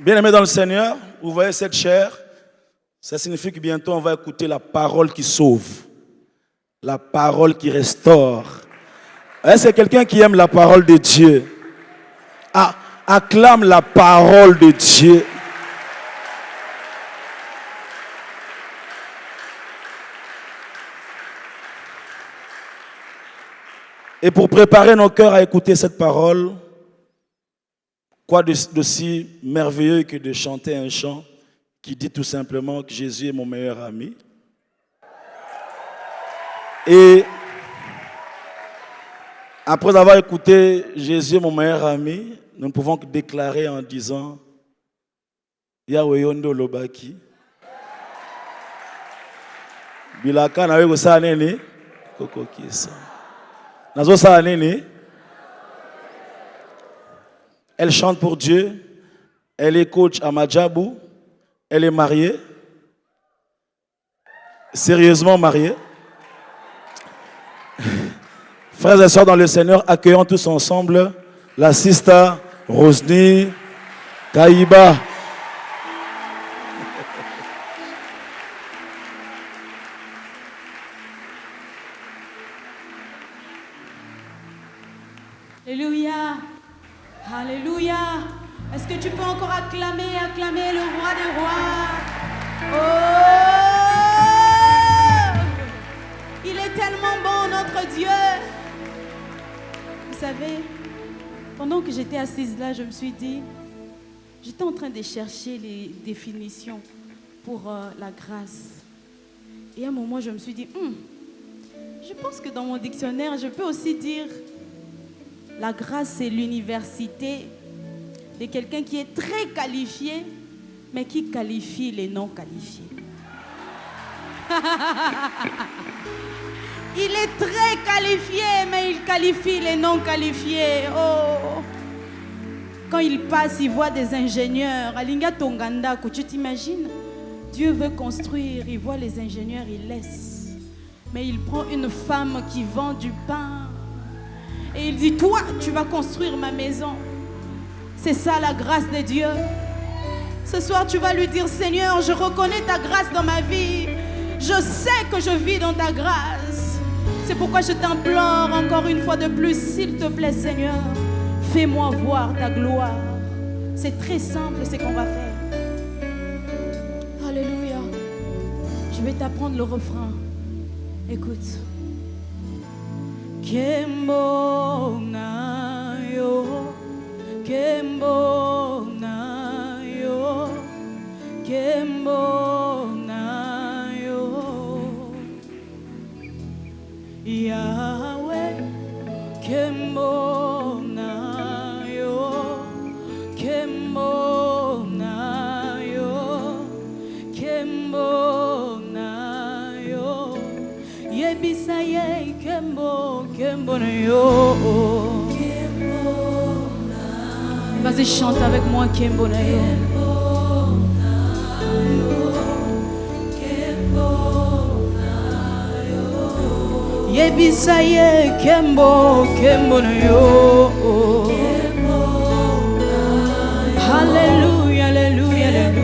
Bien-aimés dans le Seigneur, vous voyez cette chair, ça signifie que bientôt on va écouter la parole qui sauve, la parole qui restaure. C'est quelqu'un qui aime la parole de Dieu. Acclame la parole de Dieu. Et pour préparer nos cœurs à écouter cette parole, quoi de si merveilleux que de chanter un chant qui dit tout simplement que Jésus est mon meilleur ami. Et après avoir écouté Jésus est mon meilleur ami, nous ne pouvons que déclarer en disant Yahweh Yondo Lobaki. Bilaka na wego sa nene koko kisa. Nazo sa nene. Elle chante pour Dieu. Elle est coach à Madjabou. Elle est mariée. Sérieusement mariée. Frères et sœurs dans le Seigneur, accueillons tous ensemble la sister Rosny Kaïba. Alléluia. Alléluia. Est-ce que tu peux encore acclamer le roi des rois? Oh! Il est tellement bon, notre Dieu. Vous savez, pendant que j'étais assise là, je me suis dit, j'étais en train de chercher les définitions pour la grâce. Et à un moment, je me suis dit, je pense que dans mon dictionnaire, je peux aussi dire la grâce, c'est l'université de quelqu'un qui est très qualifié, mais qui qualifie les non qualifiés. Il est très qualifié, mais il qualifie les non qualifiés. Oh. Quand il passe, il voit des ingénieurs. Alinga Tonganda, tu t'imagines? Dieu veut construire, il voit les ingénieurs, il laisse. Mais il prend une femme qui vend du pain. Et il dit, toi, tu vas construire ma maison. C'est ça la grâce de Dieu. Ce soir, tu vas lui dire, Seigneur, je reconnais ta grâce dans ma vie. Je sais que je vis dans ta grâce. C'est pourquoi je t'implore encore une fois de plus, s'il te plaît, Seigneur, fais-moi voir ta gloire. C'est très simple, c'est qu'on va faire. Alléluia. Je vais t'apprendre le refrain. Écoute. Kembo na yo, Kembo na yo, Kembo na yo, Yahweh, Kembo na yo, Kembo na yo, Kembo na yo, Yebisaye Kembo. Vas-y, chante avec moi Kembo na yo. Yebisaye Kembo na yo. Alléluia, alléluia, alléluia.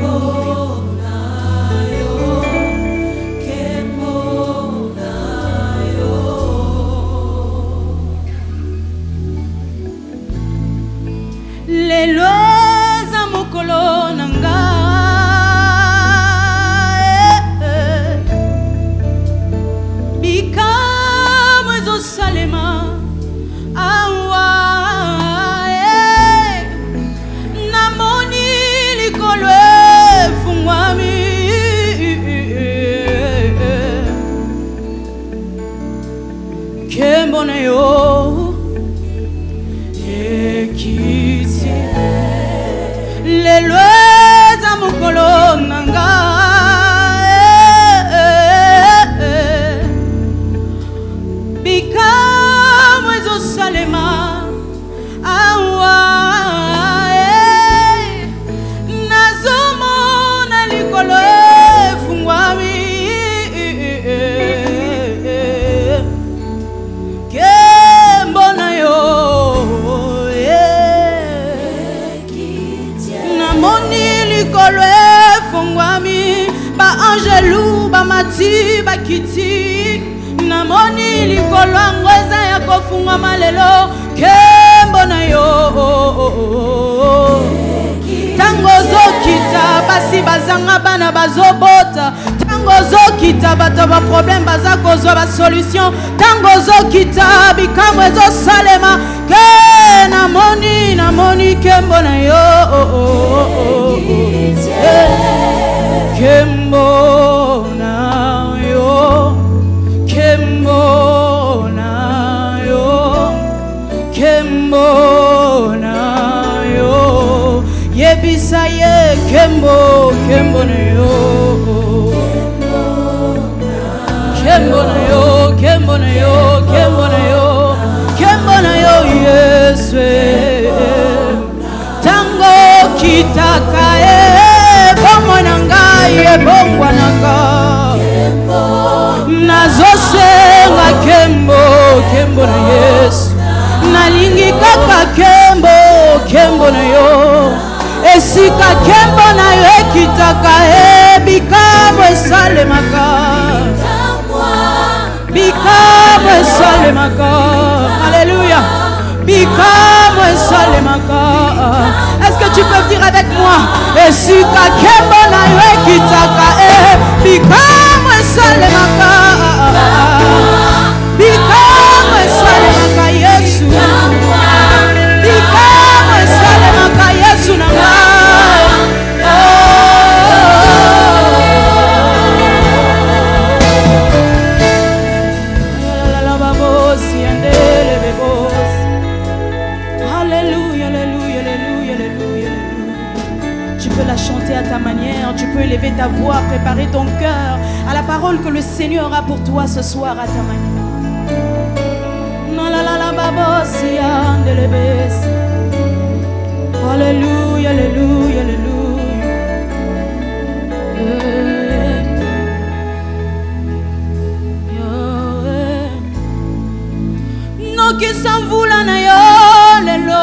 Lelo za mokolo nanga bikamo ezosalema awa namoni likolo efungwami Kembo na yo les lois à mon colon nanga bikamo ezosalema awa nazomona likolo efungwami Kembo na yo money lokolo yango eza ya kofungwama lelo nkembo na yo tango ozokita basi bazanga bana bazobota tango ozokita bato baproblème baza kozwa basolution tango ozokita bikambo ezosalema ke namoni nkembo na yo nkembo na yo nkembo na yo nkembo na yo yebisa ye nkembo na yo nkembo na yo nkembo na yo nkembo na yo nkembo na yo Yesu tango kitaka bongo na ngai ebongwanaka nazosenga nkembo na Yesu nalingi kaka nkembo na yo esika nkembo na yo ekitaka bikambo esalemaka bikambo esalemaka alléluia bikambo esalemaka. Est-ce que tu peux dire avec moi esika nkembo na yo ekitaka bikambo esalemaka bikambo esalemaka Yesu bikambo esalemaka Yesu na ngai la chanter à ta manière, tu peux élever ta voix, préparer ton cœur à la parole que le Seigneur a pour toi ce soir à ta manière. Alléluia, alléluia, alléluia. No qui s'envoula na yo lelo.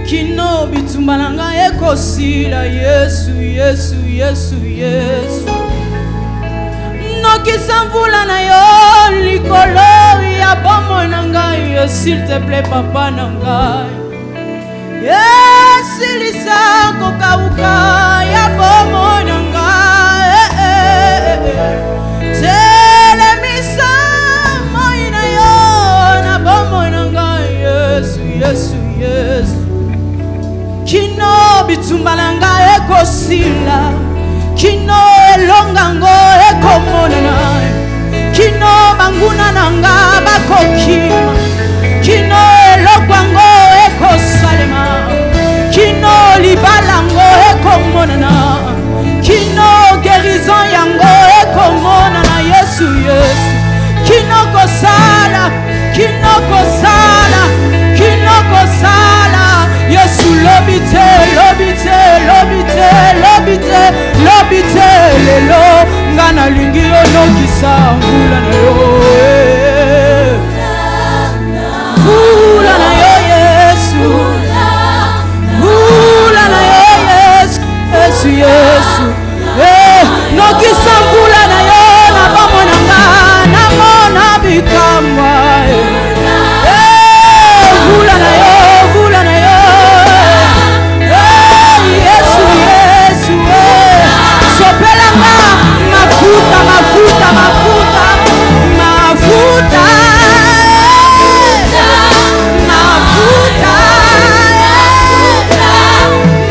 Kino bitumbalanga ekosila Yesu Yesu Yesu Yesu Noki samvula na yo likolo ya bomo na ngai s'il te plaît papa na ngai Yes ilisa kokauka ya bomo na ngai Telemisa moina yo na bomo na ngai Yesu Yesu Yesu Kino bitumbalanga ekosila Kino elongango ekomonana Kino manguna nanga bakokima Kino elokwango ekosalema Kino libalango ekomonana Kino guérison yango ekomonana Yesu Yesu Kino kosala Kino kosala Kino kosala Yesu lobite, lobite, lobite, lobite, lobite, lelo ngana lingi ono kisangula na yo Vula na yo Yesu Vula na yo Yesu Yesu Yesu no kisangula na yo na bomo na ngana mona bikamwa Vula na yo Vula na yo Sopelanga mafuta mafuta mafuta mafuta mafuta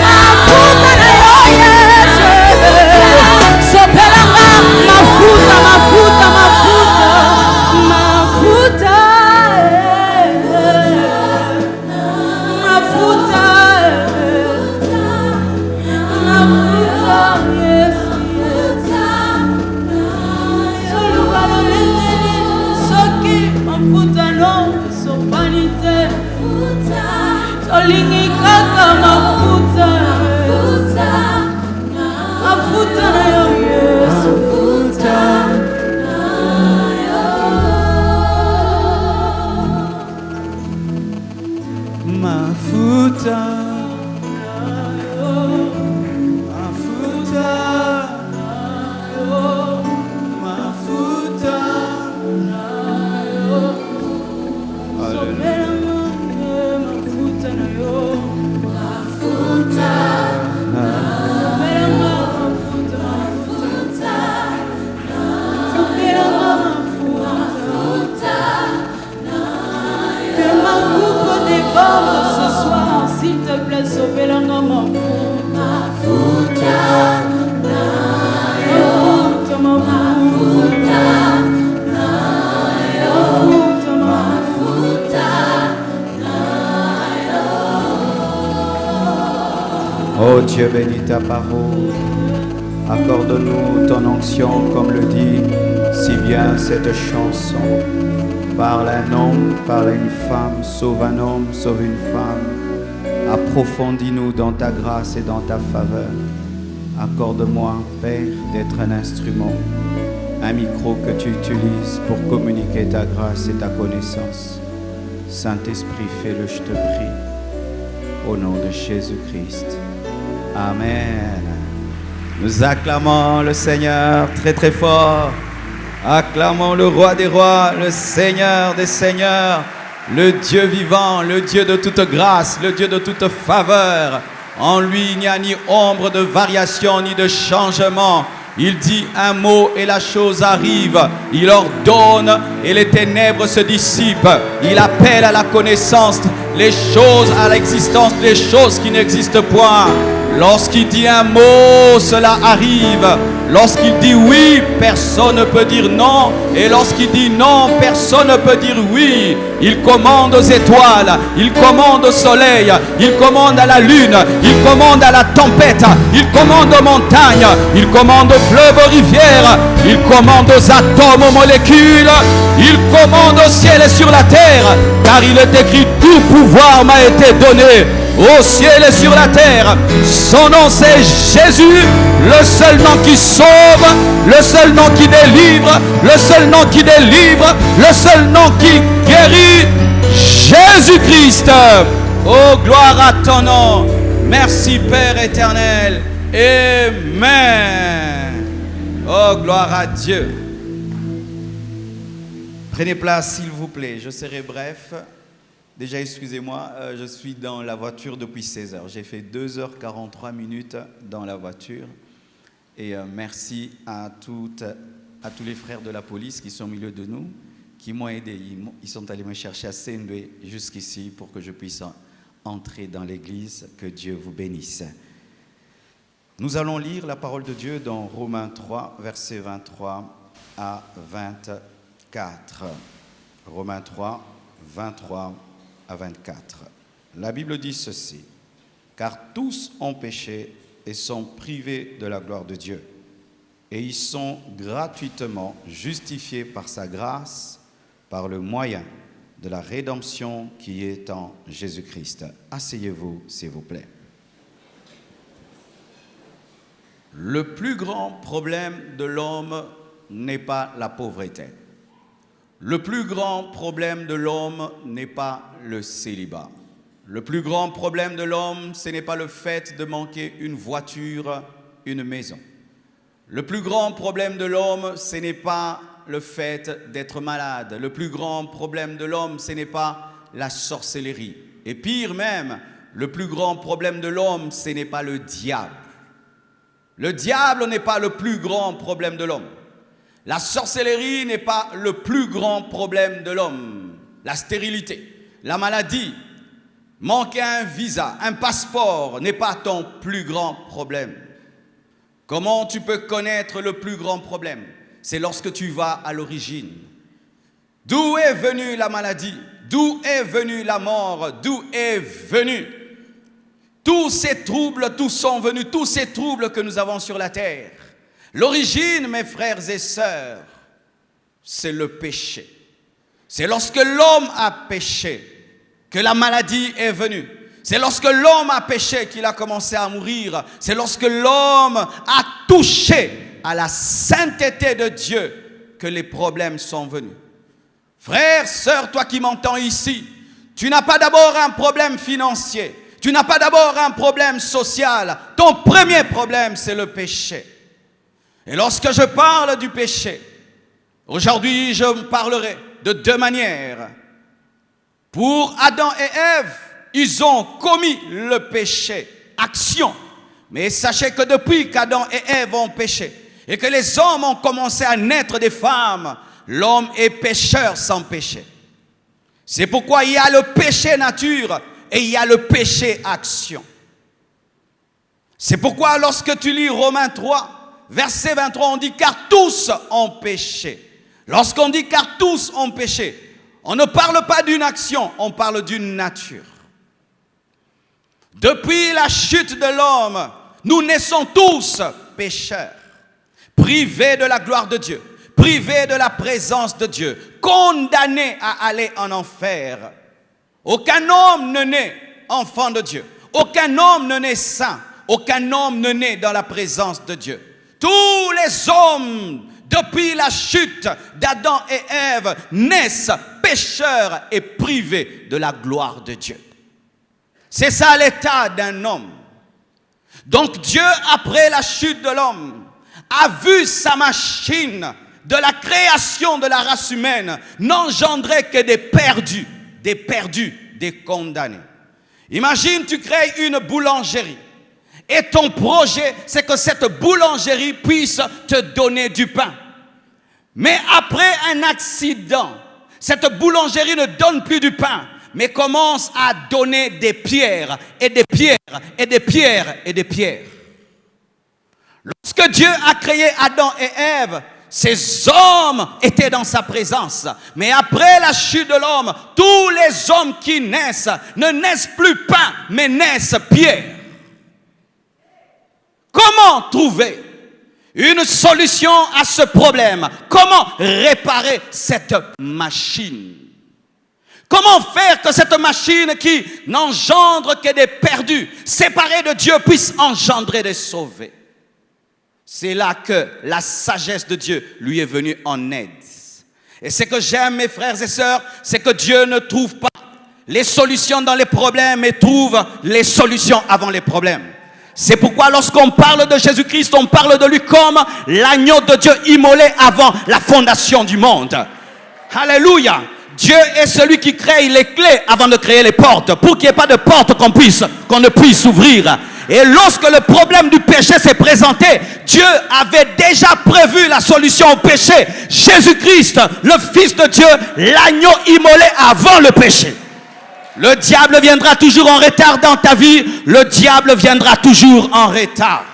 mafuta na yo Yesu Sopelanga mafuta mafuta mafuta mafuta Olingi kaka mafuta mafuta Dieu bénit ta parole. Accorde-nous ton onction, comme le dit si bien cette chanson. Parle un homme, parle une femme, sauve un homme, sauve une femme. Approfondis-nous dans ta grâce et dans ta faveur. Accorde-moi, Père, d'être un instrument, un micro que tu utilises pour communiquer ta grâce et ta connaissance. Saint-Esprit, fais-le, je te prie. Au nom de Jésus-Christ. Amen. Nous acclamons le Seigneur très très fort. Acclamons le Roi des rois, le Seigneur des seigneurs, le Dieu vivant, le Dieu de toute grâce, le Dieu de toute faveur. En lui, il n'y a ni ombre de variation, ni de changement. Il dit un mot et la chose arrive. Il ordonne et les ténèbres se dissipent. Il appelle à la connaissance les choses à l'existence, les choses qui n'existent point. Lorsqu'il dit un mot, cela arrive. Lorsqu'il dit oui, personne ne peut dire non. Et lorsqu'il dit non, personne ne peut dire oui. Il commande aux étoiles, il commande au soleil, il commande à la lune, il commande à la tempête, il commande aux montagnes, il commande aux fleuves, aux rivières, il commande aux atomes, aux molécules, il commande au ciel et sur la terre. Car il est écrit, tout pouvoir m'a été donné au ciel et sur la terre. Son nom c'est Jésus, le seul nom qui sauve, le seul nom qui délivre, le seul nom qui délivre, le seul nom qui guérit, Jésus-Christ. Oh, gloire à ton nom. Merci Père éternel. Amen. Oh, gloire à Dieu. Prenez place s'il vous plaît, je serai bref. Déjà, excusez-moi, je suis dans la voiture depuis 16 heures. J'ai fait 2h43 dans la voiture. Et merci à tous les frères de la police qui sont au milieu de nous, qui m'ont aidé. Ils sont allés me chercher à Sendwe jusqu'ici pour que je puisse entrer dans l'église. Que Dieu vous bénisse. Nous allons lire la parole de Dieu dans Romains 3, versets 23 à 24. Romains 3, 23 à 24. La Bible dit ceci: car tous ont péché et sont privés de la gloire de Dieu, et ils sont gratuitement justifiés par sa grâce, par le moyen de la rédemption qui est en Jésus-Christ. Asseyez-vous, s'il vous plaît. Le plus grand problème de l'homme n'est pas la pauvreté. Le plus grand problème de l'homme n'est pas le célibat. Le plus grand problème de l'homme, ce n'est pas le fait de manquer une voiture, une maison. Le plus grand problème de l'homme, ce n'est pas le fait d'être malade. Le plus grand problème de l'homme, ce n'est pas la sorcellerie. Et pire même, le plus grand problème de l'homme, ce n'est pas le diable. Le diable n'est pas le plus grand problème de l'homme. La sorcellerie n'est pas le plus grand problème de l'homme. La stérilité, la maladie, manquer un visa, un passeport n'est pas ton plus grand problème. Comment tu peux connaître le plus grand problème? C'est lorsque tu vas à l'origine. D'où est venue la maladie? D'où est venue la mort? D'où est venu? Tous ces troubles, tous sont venus, tous ces troubles que nous avons sur la terre. L'origine, mes frères et sœurs, c'est le péché. C'est lorsque l'homme a péché que la maladie est venue. C'est lorsque l'homme a péché qu'il a commencé à mourir. C'est lorsque l'homme a touché à la sainteté de Dieu que les problèmes sont venus. Frère, sœur, toi qui m'entends ici, tu n'as pas d'abord un problème financier. Tu n'as pas d'abord un problème social. Ton premier problème, c'est le péché. Et lorsque je parle du péché, aujourd'hui je parlerai de deux manières. Pour Adam et Ève, ils ont commis le péché, action. Mais sachez que depuis qu'Adam et Ève ont péché, et que les hommes ont commencé à naître des femmes, l'homme est pécheur sans péché. C'est pourquoi il y a le péché nature et il y a le péché action. C'est pourquoi lorsque tu lis Romains 3, verset 23, on dit car tous ont péché. Lorsqu'on dit car tous ont péché, on ne parle pas d'une action, on parle d'une nature. Depuis la chute de l'homme, nous naissons tous pécheurs, privés de la gloire de Dieu, privés de la présence de Dieu, condamnés à aller en enfer. Aucun homme ne naît enfant de Dieu. Aucun homme ne naît saint. Aucun homme ne naît dans la présence de Dieu. Tous les hommes, depuis la chute d'Adam et Ève, naissent pécheurs et privés de la gloire de Dieu. C'est ça l'état d'un homme. Donc Dieu, après la chute de l'homme, a vu sa machine de la création de la race humaine n'engendrer que des perdus, des condamnés. Imagine, tu crées une boulangerie et ton projet, c'est que cette boulangerie puisse te donner du pain. Mais après un accident, cette boulangerie ne donne plus du pain, mais commence à donner des pierres et des pierres et des pierres et des pierres. Lorsque Dieu a créé Adam et Ève, ces hommes étaient dans sa présence. Mais après la chute de l'homme, tous les hommes qui naissent ne naissent plus pain, mais naissent pierre. Comment trouver une solution à ce problème? Comment réparer cette machine? Comment faire que cette machine qui n'engendre que des perdus, séparés de Dieu, puisse engendrer des sauvés? C'est là que la sagesse de Dieu lui est venue en aide. Et ce que j'aime, mes frères et sœurs, c'est que Dieu ne trouve pas les solutions dans les problèmes, mais trouve les solutions avant les problèmes. C'est pourquoi lorsqu'on parle de Jésus-Christ, on parle de lui comme l'agneau de Dieu immolé avant la fondation du monde. Alléluia! Dieu est celui qui crée les clés avant de créer les portes, pour qu'il n'y ait pas de porte qu'on ne puisse ouvrir. Et lorsque le problème du péché s'est présenté, Dieu avait déjà prévu la solution au péché. Jésus-Christ, le Fils de Dieu, l'agneau immolé avant le péché. Le diable viendra toujours en retard dans ta vie. Le diable viendra toujours en retard.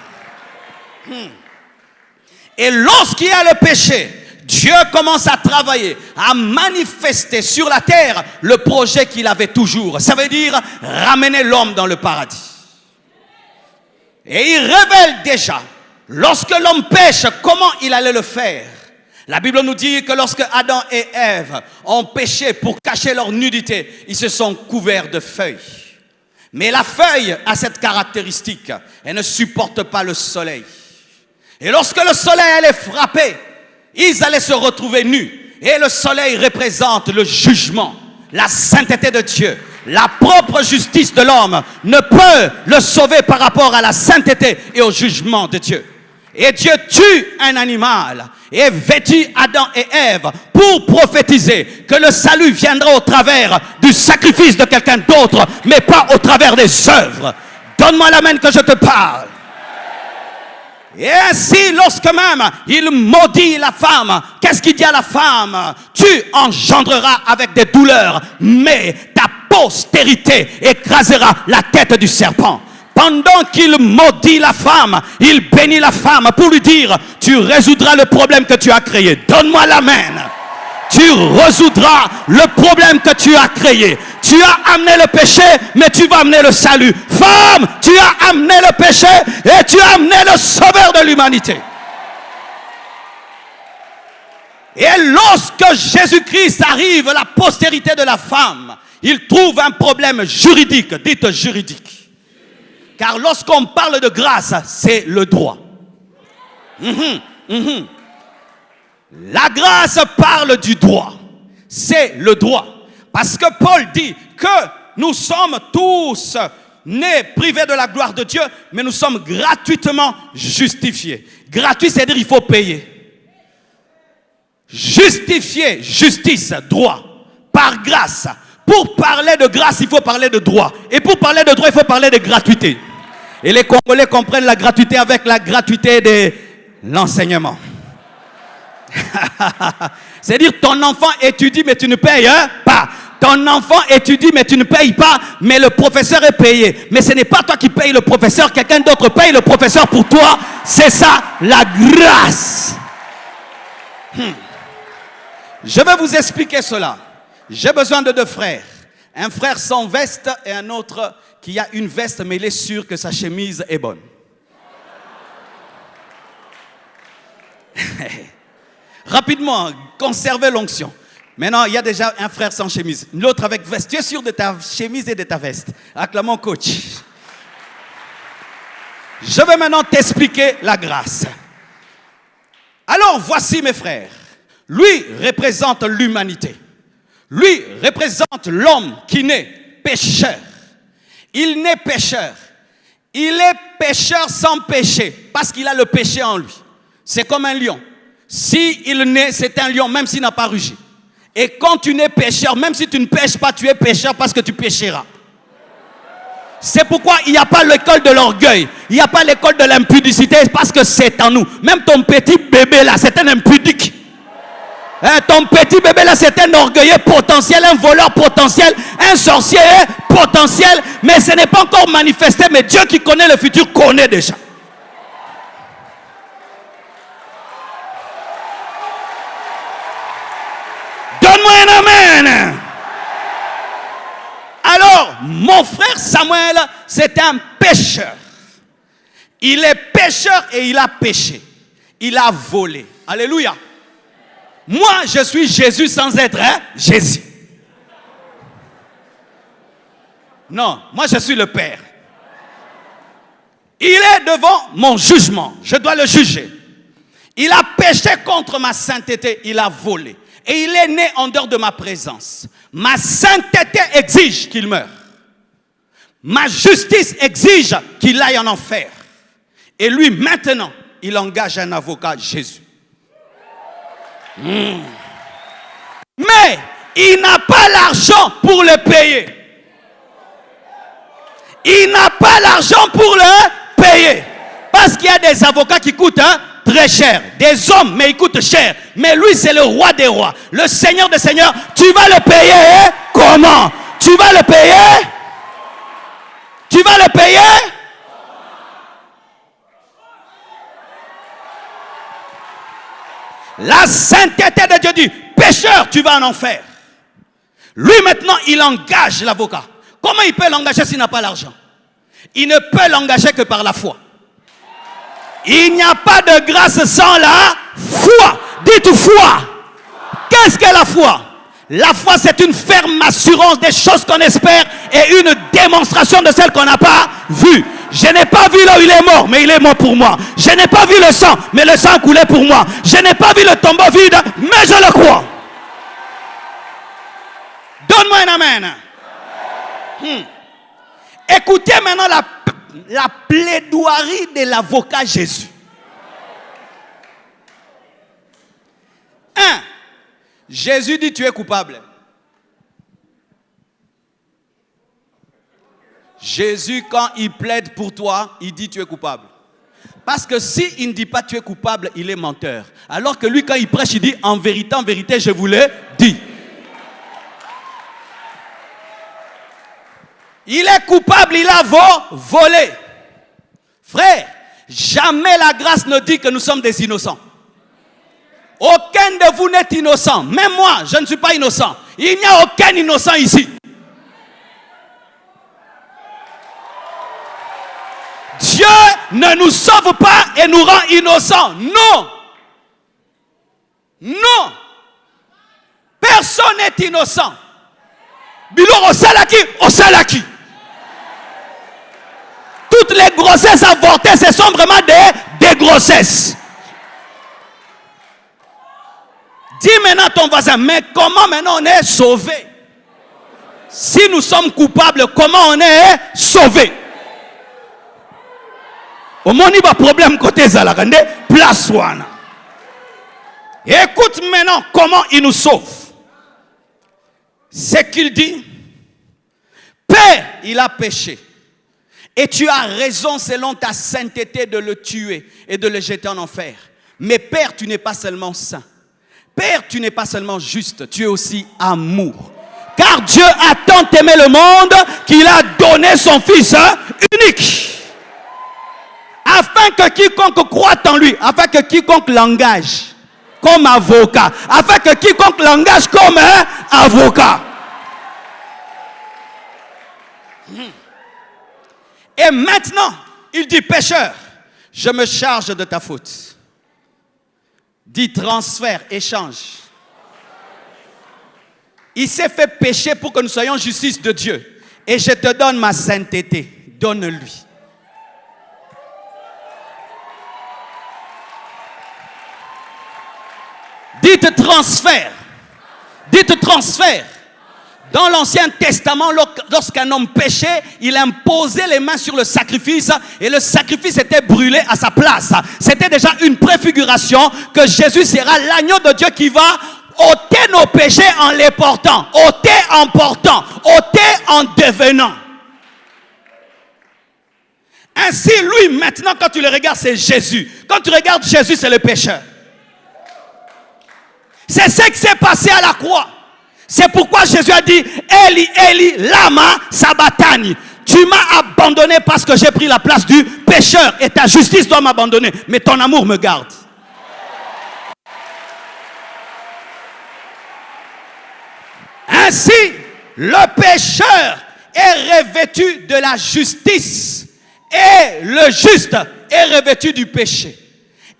Et lorsqu'il y a le péché, Dieu commence à travailler, à manifester sur la terre le projet qu'il avait toujours. Ça veut dire ramener l'homme dans le paradis. Et il révèle déjà, lorsque l'homme pêche, comment il allait le faire. La Bible nous dit que lorsque Adam et Ève ont péché pour cacher leur nudité, ils se sont couverts de feuilles. Mais la feuille a cette caractéristique, elle ne supporte pas le soleil. Et lorsque le soleil allait frapper, ils allaient se retrouver nus. Et le soleil représente le jugement, la sainteté de Dieu. La propre justice de l'homme ne peut le sauver par rapport à la sainteté et au jugement de Dieu. Et Dieu tue un animal et vêtit Adam et Ève pour prophétiser que le salut viendra au travers du sacrifice de quelqu'un d'autre, mais pas au travers des œuvres. Donne-moi l'amen que je te parle. Et ainsi, lorsque même il maudit la femme, qu'est-ce qu'il dit à la femme? Tu engendreras avec des douleurs, mais ta postérité écrasera la tête du serpent. Pendant qu'il maudit la femme, il bénit la femme pour lui dire, tu résoudras le problème que tu as créé. Donne-moi l'amen. Tu résoudras le problème que tu as créé. Tu as amené le péché, mais tu vas amener le salut. Femme, tu as amené le péché et tu as amené le sauveur de l'humanité. Et lorsque Jésus-Christ arrive, la postérité de la femme, il trouve un problème juridique. Dites juridique. Car lorsqu'on parle de grâce, c'est le droit. La grâce parle du droit. C'est le droit. Parce que Paul dit que nous sommes tous nés privés de la gloire de Dieu, mais nous sommes gratuitement justifiés. Gratuit, c'est-à-dire il faut payer. Justifié, justice, droit, par grâce. Pour parler de grâce, il faut parler de droit. Et pour parler de droit, il faut parler de gratuité. Et les Congolais comprennent la gratuité avec la gratuité de l'enseignement. C'est-à-dire ton enfant étudie mais tu ne payes pas. Ton enfant étudie mais tu ne payes pas, mais le professeur est payé. Mais ce n'est pas toi qui payes le professeur, quelqu'un d'autre paye le professeur pour toi. C'est ça la grâce. Je vais vous expliquer cela. J'ai besoin de deux frères. Un frère sans veste et un autre qui a une veste mais il est sûr que sa chemise est bonne. Rapidement, conservez l'onction. Maintenant, il y a déjà un frère sans chemise, l'autre avec veste. Tu es sûr de ta chemise et de ta veste? Acclamons coach. Je vais maintenant t'expliquer la grâce. Alors, voici mes frères. Lui représente l'humanité. Lui représente l'homme qui naît pécheur. Il naît pécheur. Il est pécheur sans péché parce qu'il a le péché en lui. C'est comme un lion. S'il naît, c'est un lion, même s'il n'a pas rugi. Et quand tu n'es pécheur, même si tu ne pêches pas, tu es pécheur parce que tu pécheras. C'est pourquoi il n'y a pas l'école de l'orgueil. Il n'y a pas l'école de l'impudicité parce que c'est en nous. Même ton petit bébé là, c'est un impudique. Ton petit bébé là, c'est un orgueilleux potentiel, un voleur potentiel, un sorcier potentiel. Mais ce n'est pas encore manifesté. Mais Dieu qui connaît le futur connaît déjà. Donne-moi un amen. Alors, mon frère Samuel, c'est un pécheur. Il est pécheur et il a péché. Il a volé. Alléluia. Moi, je suis Jésus sans être Jésus. Non, moi je suis le Père. Il est devant mon jugement. Je dois le juger. Il a péché contre ma sainteté. Il a volé. Et il est né en dehors de ma présence. Ma sainteté exige qu'il meure. Ma justice exige qu'il aille en enfer. Et lui, maintenant, il engage un avocat, Jésus. Mais il n'a pas l'argent pour le payer. Il n'a pas l'argent pour le payer. Parce qu'il y a des avocats qui coûtent très cher. Des hommes, mais ils coûtent cher. Mais lui, c'est le roi des rois. Le Seigneur des seigneurs. Tu vas le payer comment? Tu vas le payer? Tu vas le payer? La sainteté de Dieu dit, pécheur, tu vas en enfer. Lui maintenant, il engage l'avocat. Comment il peut l'engager s'il n'a pas l'argent? Il ne peut l'engager que par la foi. Il n'y a pas de grâce sans la foi. Dites foi. Qu'est-ce que la foi? La foi, c'est une ferme assurance des choses qu'on espère et une démonstration de celles qu'on n'a pas vues. Je n'ai pas vu là où il est mort, mais il est mort pour moi. Je n'ai pas vu le sang, mais le sang coulait pour moi. Je n'ai pas vu le tombeau vide, mais je le crois. Donne-moi un amen. Écoutez maintenant la plaidoirie de l'avocat Jésus. 1. Jésus dit tu es coupable. Jésus, quand il plaide pour toi, il dit tu es coupable. Parce que s'il ne dit pas tu es coupable, il est menteur. Alors que lui, quand il prêche, il dit en vérité, je vous l'ai dit. Il est coupable, il a volé. Frère, jamais la grâce ne dit que nous sommes des innocents. Aucun de vous n'est innocent. Même moi, je ne suis pas innocent. Il n'y a aucun innocent ici. Dieu ne nous sauve pas et nous rend innocents. Non. Non. Personne n'est innocent. Bilo Osalaki. Toutes les grossesses avortées, ce sont vraiment des grossesses. Dis maintenant à ton voisin, mais comment maintenant on est sauvé? Si nous sommes coupables, comment on est sauvé? Au moins, il y a un problème côté Zalakande, place one. Écoute maintenant comment il nous sauve. C'est qu'il dit, Père, il a péché. Et tu as raison selon ta sainteté de le tuer et de le jeter en enfer. Mais Père, tu n'es pas seulement saint. Père, tu n'es pas seulement juste, tu es aussi amour. Car Dieu a tant aimé le monde qu'il a donné son Fils unique. Afin que quiconque croit en lui, afin que quiconque l'engage comme avocat, afin que quiconque l'engage comme avocat. Et maintenant, il dit, pécheur, je me charge de ta faute. Dis transfert, échange. Il s'est fait pécher pour que nous soyons justice de Dieu. Et je te donne ma sainteté. Donne-lui. Dites transfert. Dites transfert. Dans l'Ancien Testament, lorsqu'un homme péchait, il imposait les mains sur le sacrifice et le sacrifice était brûlé à sa place. C'était déjà une préfiguration que Jésus sera l'agneau de Dieu qui va ôter nos péchés en les portant, ôter en portant, ôter en devenant. Ainsi, lui, maintenant, quand tu le regardes, c'est Jésus. Quand tu regardes Jésus, c'est le pécheur. C'est ce qui s'est passé à la croix. C'est pourquoi Jésus a dit, Eli, Eli, lama sabachthani. Tu m'as abandonné parce que j'ai pris la place du pécheur. Et ta justice doit m'abandonner. Mais ton amour me garde. Ainsi, le pécheur est revêtu de la justice. Et le juste est revêtu du péché.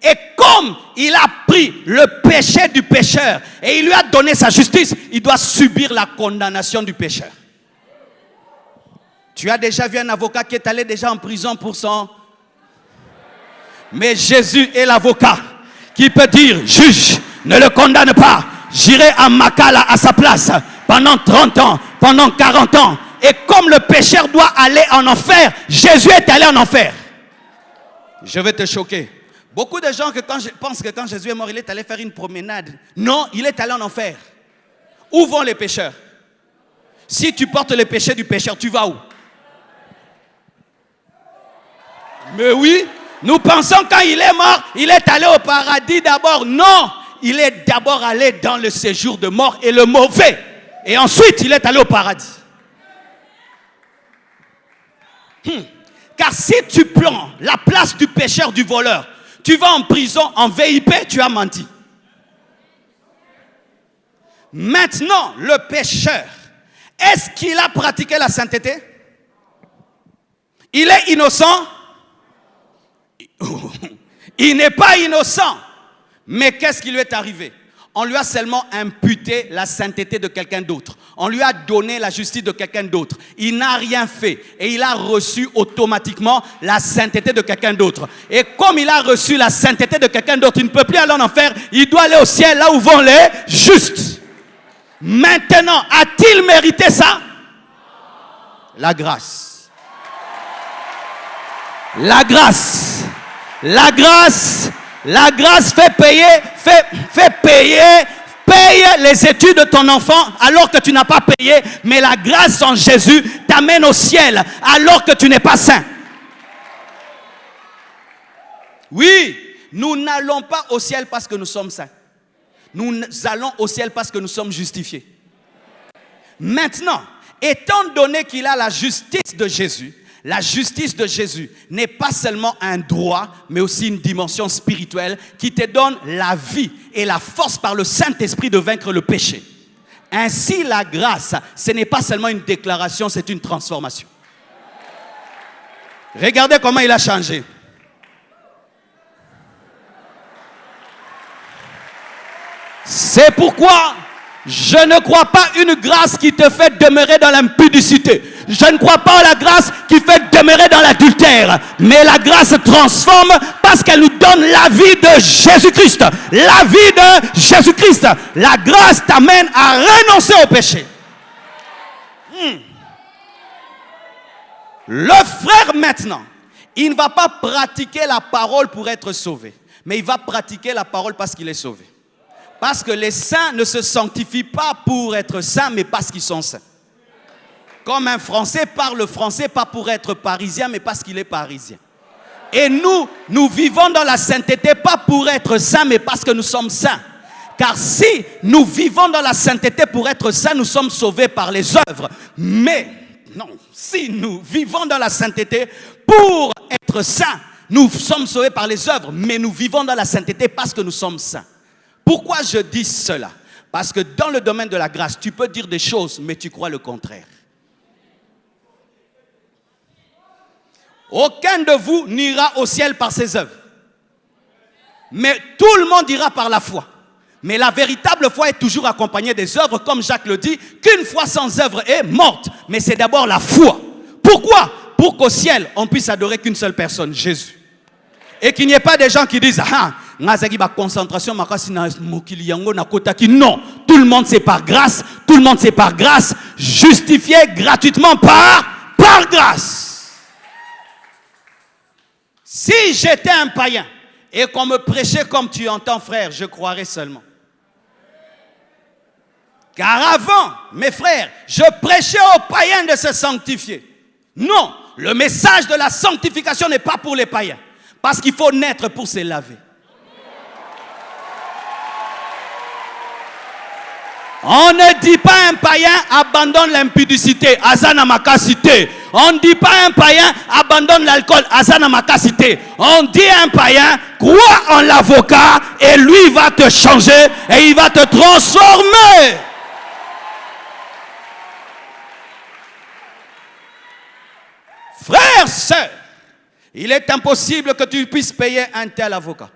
Et comme il a pris le péché du pécheur et il lui a donné sa justice, il doit subir la condamnation du pécheur. Tu as déjà vu un avocat qui est allé déjà en prison pour son... Mais Jésus est l'avocat qui peut dire, juge, ne le condamne pas. J'irai à Makala à sa place pendant 30 ans, pendant 40 ans. Et comme le pécheur doit aller en enfer, Jésus est allé en enfer. Je vais te choquer. Beaucoup de gens pensent que quand Jésus est mort, il est allé faire une promenade. Non, il est allé en enfer. Où vont les pécheurs? Si tu portes le péché du pécheur, tu vas où? Mais oui, nous pensons quand il est mort, il est allé au paradis d'abord. Non, il est d'abord allé dans le séjour de mort et le mauvais. Et ensuite, il est allé au paradis. Car si tu prends la place du pécheur, du voleur, tu vas en prison, en VIP, tu as menti. Maintenant, le pécheur, est-ce qu'il a pratiqué la sainteté? Il est innocent? Il n'est pas innocent. Mais qu'est-ce qui lui est arrivé? On lui a seulement imputé la sainteté de quelqu'un d'autre. On lui a donné la justice de quelqu'un d'autre. Il n'a rien fait. Et il a reçu automatiquement la sainteté de quelqu'un d'autre. Et comme il a reçu la sainteté de quelqu'un d'autre, il ne peut plus aller en enfer. Il doit aller au ciel, là où vont les justes. Maintenant, a-t-il mérité ça? La grâce. La grâce. La grâce. La grâce fait payer les études de ton enfant alors que tu n'as pas payé. Mais la grâce en Jésus t'amène au ciel alors que tu n'es pas saint. Oui, nous n'allons pas au ciel parce que nous sommes saints. Nous allons au ciel parce que nous sommes justifiés. Maintenant, étant donné qu'il a la justice de Jésus, la justice de Jésus n'est pas seulement un droit, mais aussi une dimension spirituelle qui te donne la vie et la force par le Saint-Esprit de vaincre le péché. Ainsi, la grâce, ce n'est pas seulement une déclaration, c'est une transformation. Regardez comment il a changé. C'est pourquoi je ne crois pas une grâce qui te fait demeurer dans l'impudicité. Je ne crois pas à la grâce qui fait demeurer dans l'adultère. Mais la grâce transforme parce qu'elle nous donne la vie de Jésus-Christ. La vie de Jésus-Christ. La grâce t'amène à renoncer au péché. Le frère maintenant, il ne va pas pratiquer la parole pour être sauvé. Mais il va pratiquer la parole parce qu'il est sauvé. Parce que les saints ne se sanctifient pas pour être saints, mais parce qu'ils sont saints. Comme un Français parle français, pas pour être parisien, mais parce qu'il est parisien. Et nous vivons dans la sainteté, pas pour être saints, mais parce que nous sommes saints. Car si nous vivons dans la sainteté pour être saints, nous sommes sauvés par les œuvres. Mais, non, si nous vivons dans la sainteté pour être saints, nous sommes sauvés par les œuvres, mais nous vivons dans la sainteté parce que nous sommes saints. Pourquoi je dis cela? Parce que dans le domaine de la grâce, tu peux dire des choses, mais tu crois le contraire. Aucun de vous n'ira au ciel par ses œuvres. Mais tout le monde ira par la foi. Mais la véritable foi est toujours accompagnée des œuvres, comme Jacques le dit, qu'une foi sans œuvre est morte. Mais c'est d'abord la foi. Pourquoi? Pour qu'au ciel, on puisse adorer qu'une seule personne, Jésus. Et qu'il n'y ait pas des gens qui disent, concentration, non, tout le monde c'est par grâce, tout le monde c'est par grâce, justifié gratuitement par grâce. Si j'étais un païen et qu'on me prêchait comme tu entends, frère, je croirais seulement. Car avant, mes frères, je prêchais aux païens de se sanctifier. Non, le message de la sanctification n'est pas pour les païens. Parce qu'il faut naître pour se laver. On ne dit pas à un païen abandonne l'impudicité, azana makasité. On ne dit pas à un païen abandonne l'alcool, azana makasité. On dit à un païen crois en l'avocat et lui va te changer et il va te transformer. Frères, sœurs, il est impossible que tu puisses payer un tel avocat.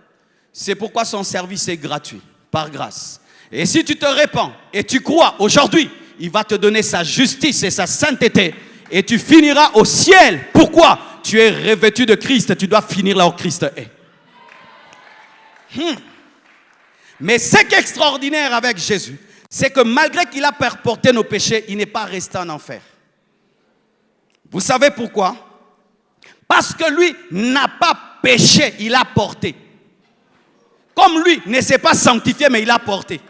C'est pourquoi son service est gratuit, par grâce. Et si tu te répands et tu crois aujourd'hui, il va te donner sa justice et sa sainteté. Et tu finiras au ciel. Pourquoi? Tu es revêtu de Christ, tu dois finir là où Christ est. Mais ce qui est extraordinaire avec Jésus, c'est que malgré qu'il a porté nos péchés, il n'est pas resté en enfer. Vous savez pourquoi? Parce que lui n'a pas péché, il a porté. Comme lui ne s'est pas sanctifié, mais il a porté.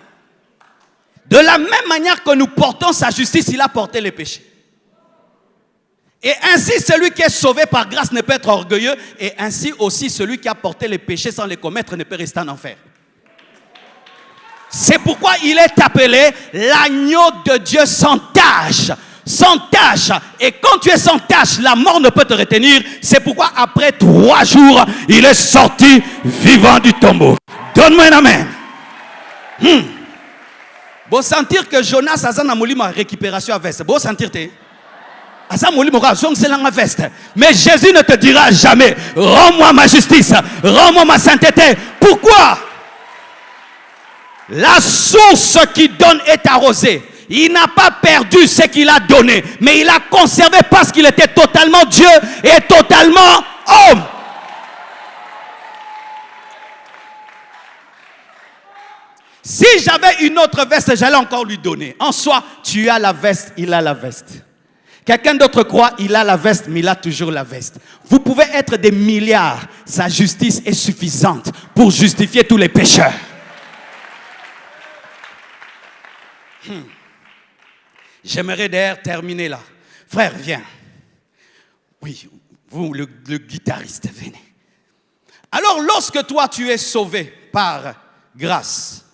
De la même manière que nous portons sa justice, il a porté les péchés. Et ainsi, celui qui est sauvé par grâce ne peut être orgueilleux. Et ainsi aussi, celui qui a porté les péchés sans les commettre ne peut rester en enfer. C'est pourquoi il est appelé l'agneau de Dieu sans tache. Sans tache. Et quand tu es sans tache, la mort ne peut te retenir. C'est pourquoi après 3 jours, il est sorti vivant du tombeau. Donne-moi un amen. Bon sentir que Jonas a une récupération à veste. Bon sentir te. Mais Jésus ne te dira jamais rends-moi ma justice, rends-moi ma sainteté. Pourquoi? La source qui donne est arrosée. Il n'a pas perdu ce qu'il a donné, mais il a conservé parce qu'il était totalement Dieu et totalement homme. Si j'avais une autre veste, j'allais encore lui donner. En soi, tu as la veste, il a la veste. Quelqu'un d'autre croit, il a la veste, mais il a toujours la veste. Vous pouvez être des milliards. Sa justice est suffisante pour justifier tous les pécheurs. J'aimerais d'ailleurs terminer là. Frère, viens. Oui, vous, le guitariste, venez. Alors, lorsque toi, tu es sauvé par grâce,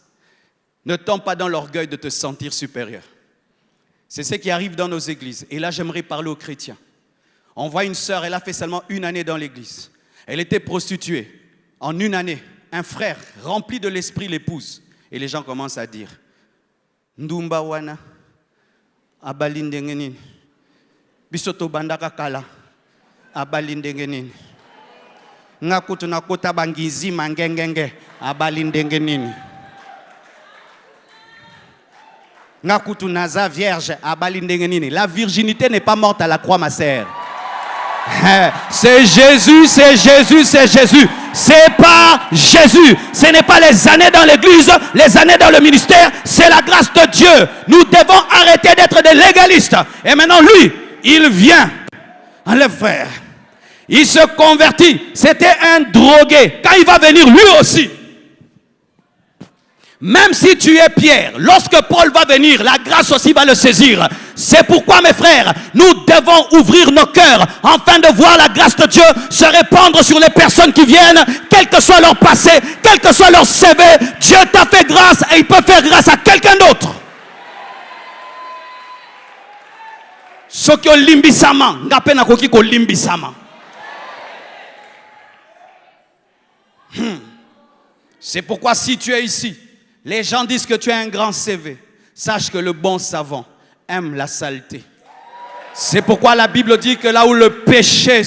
ne tombe pas dans l'orgueil de te sentir supérieur. C'est ce qui arrive dans nos églises. Et là, j'aimerais parler aux chrétiens. On voit une sœur, elle a fait seulement 1 année dans l'église. Elle était prostituée. En 1 année, un frère rempli de l'esprit l'épouse. Et les gens commencent à dire, Ndumba wana, abalindengenini, bisoto bandaka kala, abalindengenini. Ngakutu nakota bangizi mangengenge, abalindengenini. Ngakutu vierge, la virginité n'est pas morte à la croix, ma sœur. C'est Jésus, c'est Jésus, c'est Jésus. C'est pas Jésus. Ce n'est pas les années dans l'église, les années dans le ministère, c'est la grâce de Dieu. Nous devons arrêter d'être des légalistes. Et maintenant, lui, il vient. Enlève, frère. Il se convertit. C'était un drogué. Quand il va venir, lui aussi. Même si tu es Pierre, lorsque Paul va venir, la grâce aussi va le saisir. C'est pourquoi, mes frères, nous devons ouvrir nos cœurs afin de voir la grâce de Dieu se répandre sur les personnes qui viennent, quel que soit leur passé, quel que soit leur CV. Dieu t'a fait grâce et il peut faire grâce à quelqu'un d'autre. Sokyo limbisama, ngapena koki ko limbisama. C'est pourquoi si tu es ici, les gens disent que tu as un grand CV. Sache que le bon savant aime la saleté. C'est pourquoi la Bible dit que là où le péché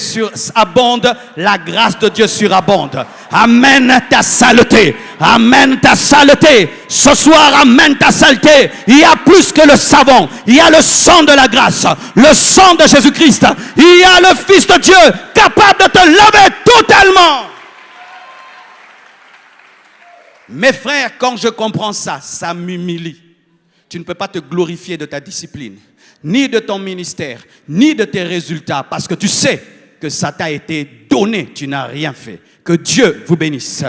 abonde, la grâce de Dieu surabonde. Amène ta saleté. Amène ta saleté. Ce soir, amène ta saleté. Il y a plus que le savon. Il y a le sang de la grâce. Le sang de Jésus-Christ. Il y a le Fils de Dieu capable de te laver totalement. Mes frères, quand je comprends ça, ça m'humilie. Tu ne peux pas te glorifier de ta discipline, ni de ton ministère, ni de tes résultats, parce que tu sais que ça t'a été donné, tu n'as rien fait. Que Dieu vous bénisse.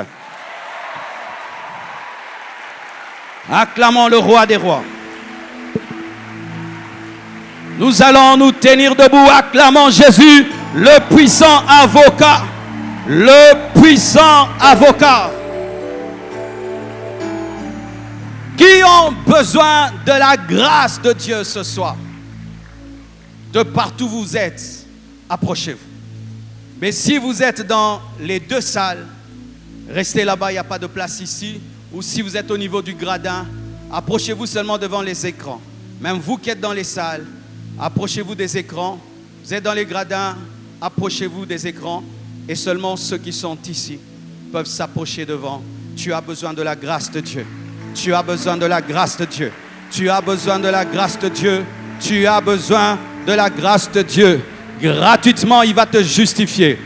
Acclamons le roi des rois. Nous allons nous tenir debout, acclamons Jésus, le puissant avocat. Le puissant avocat. Qui ont besoin de la grâce de Dieu ce soir? De partout où vous êtes, approchez-vous. Mais si vous êtes dans les deux salles, restez là-bas, il n'y a pas de place ici. Ou si vous êtes au niveau du gradin, approchez-vous seulement devant les écrans. Même vous qui êtes dans les salles, approchez-vous des écrans. Vous êtes dans les gradins, approchez-vous des écrans. Et seulement ceux qui sont ici peuvent s'approcher devant. Tu as besoin de la grâce de Dieu. Tu as besoin de la grâce de Dieu. Tu as besoin de la grâce de Dieu. Tu as besoin de la grâce de Dieu. Gratuitement, il va te justifier.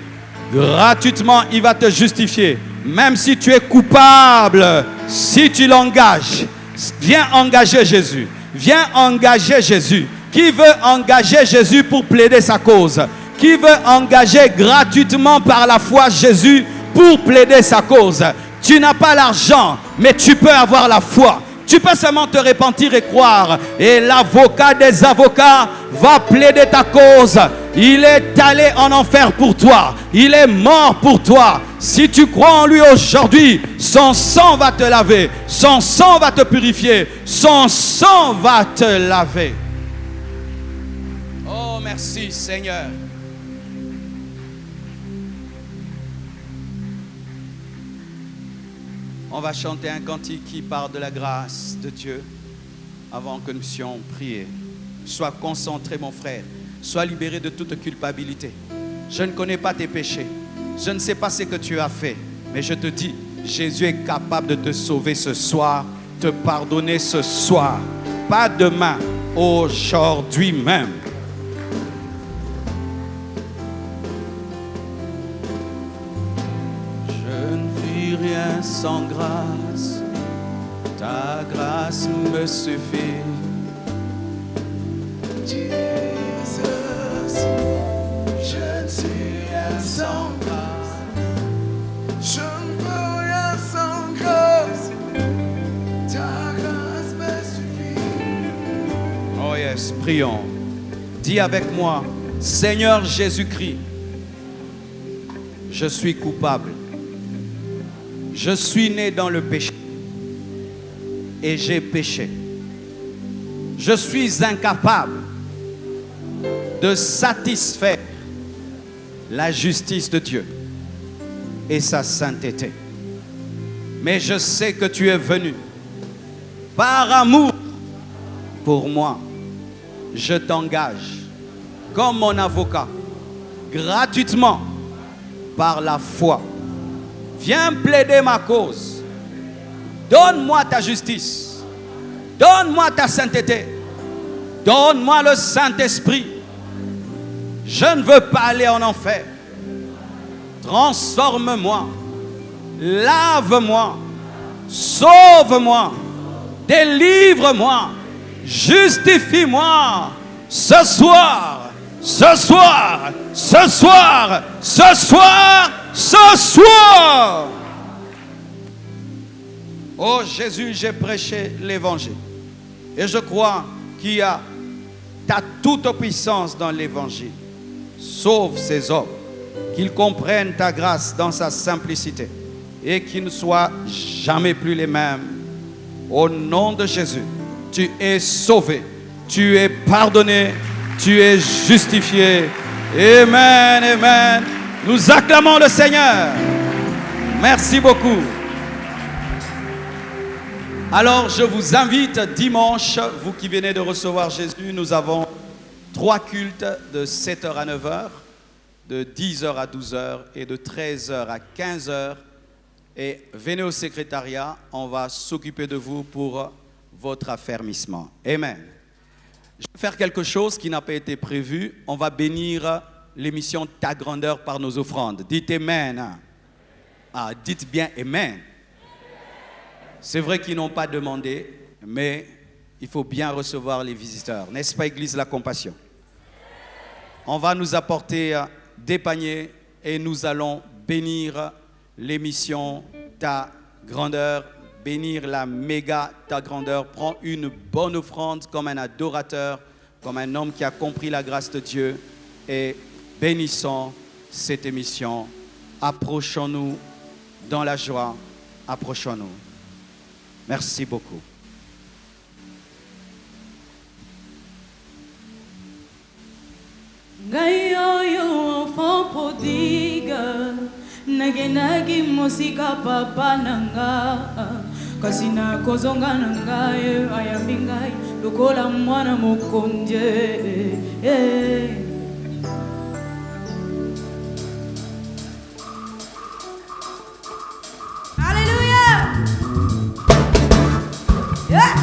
Gratuitement, il va te justifier. Même si tu es coupable, si tu l'engages, viens engager Jésus. Viens engager Jésus. Qui veut engager Jésus pour plaider sa cause? Qui veut engager gratuitement par la foi Jésus pour plaider sa cause? Tu n'as pas l'argent, mais tu peux avoir la foi. Tu peux seulement te repentir et croire. Et l'avocat des avocats va plaider ta cause. Il est allé en enfer pour toi. Il est mort pour toi. Si tu crois en lui aujourd'hui, son sang va te laver. Son sang va te purifier. Son sang va te laver. Oh, merci Seigneur. On va chanter un cantique qui parle de la grâce de Dieu avant que nous puissions prier. Sois concentré, mon frère. Sois libéré de toute culpabilité. Je ne connais pas tes péchés. Je ne sais pas ce que tu as fait. Mais je te dis, Jésus est capable de te sauver ce soir, te pardonner ce soir. Pas demain, aujourd'hui même. Rien sans grâce, ta grâce me suffit. Jesus, je ne suis rien sans grâce, je ne peux rien sans grâce, ta grâce me suffit. Oh yes, prions. Dis avec moi, Seigneur Jésus-Christ, je suis coupable. Je suis né dans le péché et j'ai péché. Je suis incapable de satisfaire la justice de Dieu et sa sainteté. Mais je sais que tu es venu par amour pour moi. Je t'engage comme mon avocat gratuitement par la foi. Viens plaider ma cause. Donne-moi ta justice. Donne-moi ta sainteté. Donne-moi le Saint-Esprit. Je ne veux pas aller en enfer. Transforme-moi. Lave-moi. Sauve-moi. Délivre-moi. Justifie-moi. Ce soir. Ce soir. Ce soir. Ce soir. Ce soir. Oh Jésus, j'ai prêché l'évangile. Et je crois qu'il y a ta toute puissance dans l'évangile. Sauve ces hommes, qu'ils comprennent ta grâce dans sa simplicité et qu'ils ne soient jamais plus les mêmes. Au nom de Jésus, tu es sauvé, tu es pardonné, tu es justifié. Amen, amen. Nous acclamons le Seigneur. Merci beaucoup. Alors, je vous invite dimanche, vous qui venez de recevoir Jésus, nous avons 3 cultes de 7h à 9h, de 10h à 12h et de 13h à 15h. Et venez au secrétariat, on va s'occuper de vous pour votre affermissement. Amen. Je vais faire quelque chose qui n'a pas été prévu. On va bénir l'émission Ta Grandeur par nos offrandes. Dites Amen. Ah, dites bien Amen. C'est vrai qu'ils n'ont pas demandé, mais il faut bien recevoir les visiteurs. N'est-ce pas, Église La Compassion? On va nous apporter des paniers et nous allons bénir l'émission Ta Grandeur, bénir la méga Ta Grandeur. Prends une bonne offrande comme un adorateur, comme un homme qui a compris la grâce de Dieu et bénissons cette émission. Approchons-nous dans la joie, approchons-nous. Merci beaucoup. Gaioyo enfant prodigue, nagenagi musika papa nanga, kasina kozonga nangaye ayambingai lokola mwana mokonje. Alléluia. Yeah.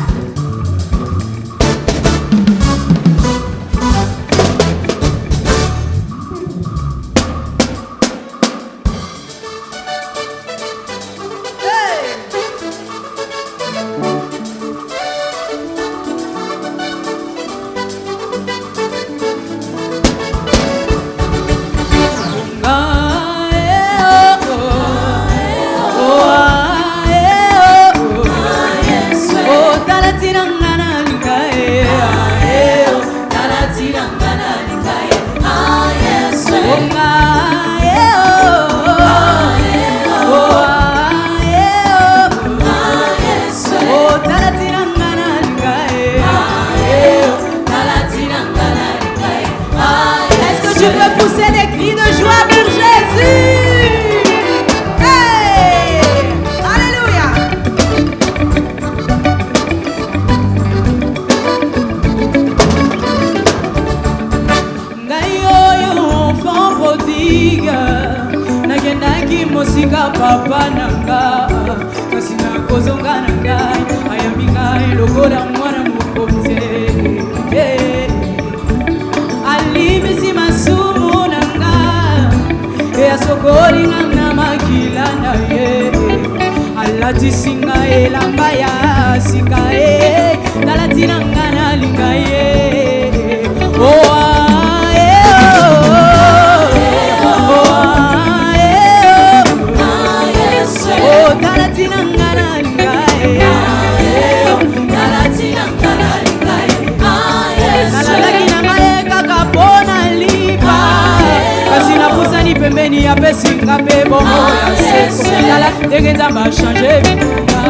Tu peux pousser des cris de joie pour Jésus. Hey! Alléluia. Ngayoyo enfant prodigue, nagendaki mosika papa nanga, kasi nakozonga na ngai ayambi ngai lokola mwana mokonzi. Alimisi masumu nanga, asokoli nanga makila na ye, alatisi ngai elamba ya sika ye, nalati nanga nalinga ye. Oh ae oh nalati nanga nalinga ye, nalati nanga nalinga ye, nalalaki nanga ye kaka pona lipa, kasi napusani pembeni ya pesinga pe bongo ya seko, lala ndenge nzambe achange bitunga.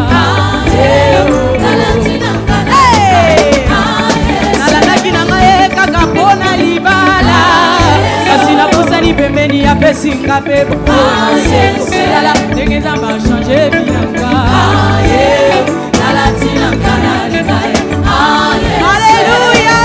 Nalalaki nanga ye kaka pona libala, kasi napusani pembeni ya pesinga pe bongo ya seko, lala ndenge nzambe achange bitunga. Alléluia.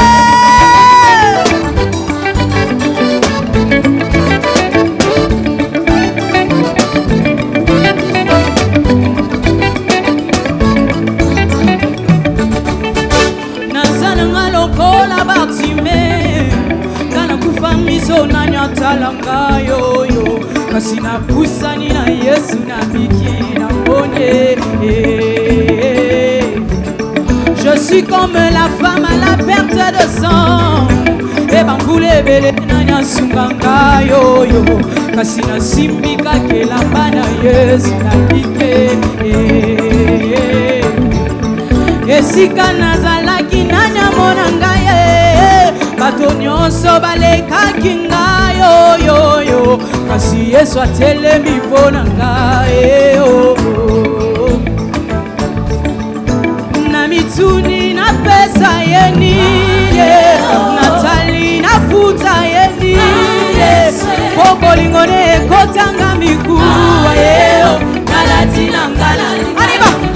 Nazana lokola batime, kana kufa miso na nyatalanga yoyo, kasi napusani na Yesu na biki na mbonye. Je suis comme la femme à la perte de sang, et bangule bele na nyasunganga yoyo, kasi na simbika kelamba na Yesu na biki. Esika nazalaki nanya monanga ye, bato nyonso balekaki ngai yoyo, kasi Yesu atelemi mpona ngai. Na mituni na pesa ye nini, natali na futa ye nini, po bolingo ne ekotanga mikuwa ye, nalati na ngala.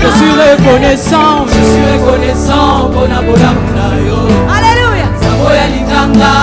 Je suis reconnaissant pour na bola yo. Alléluia. Saboya likanga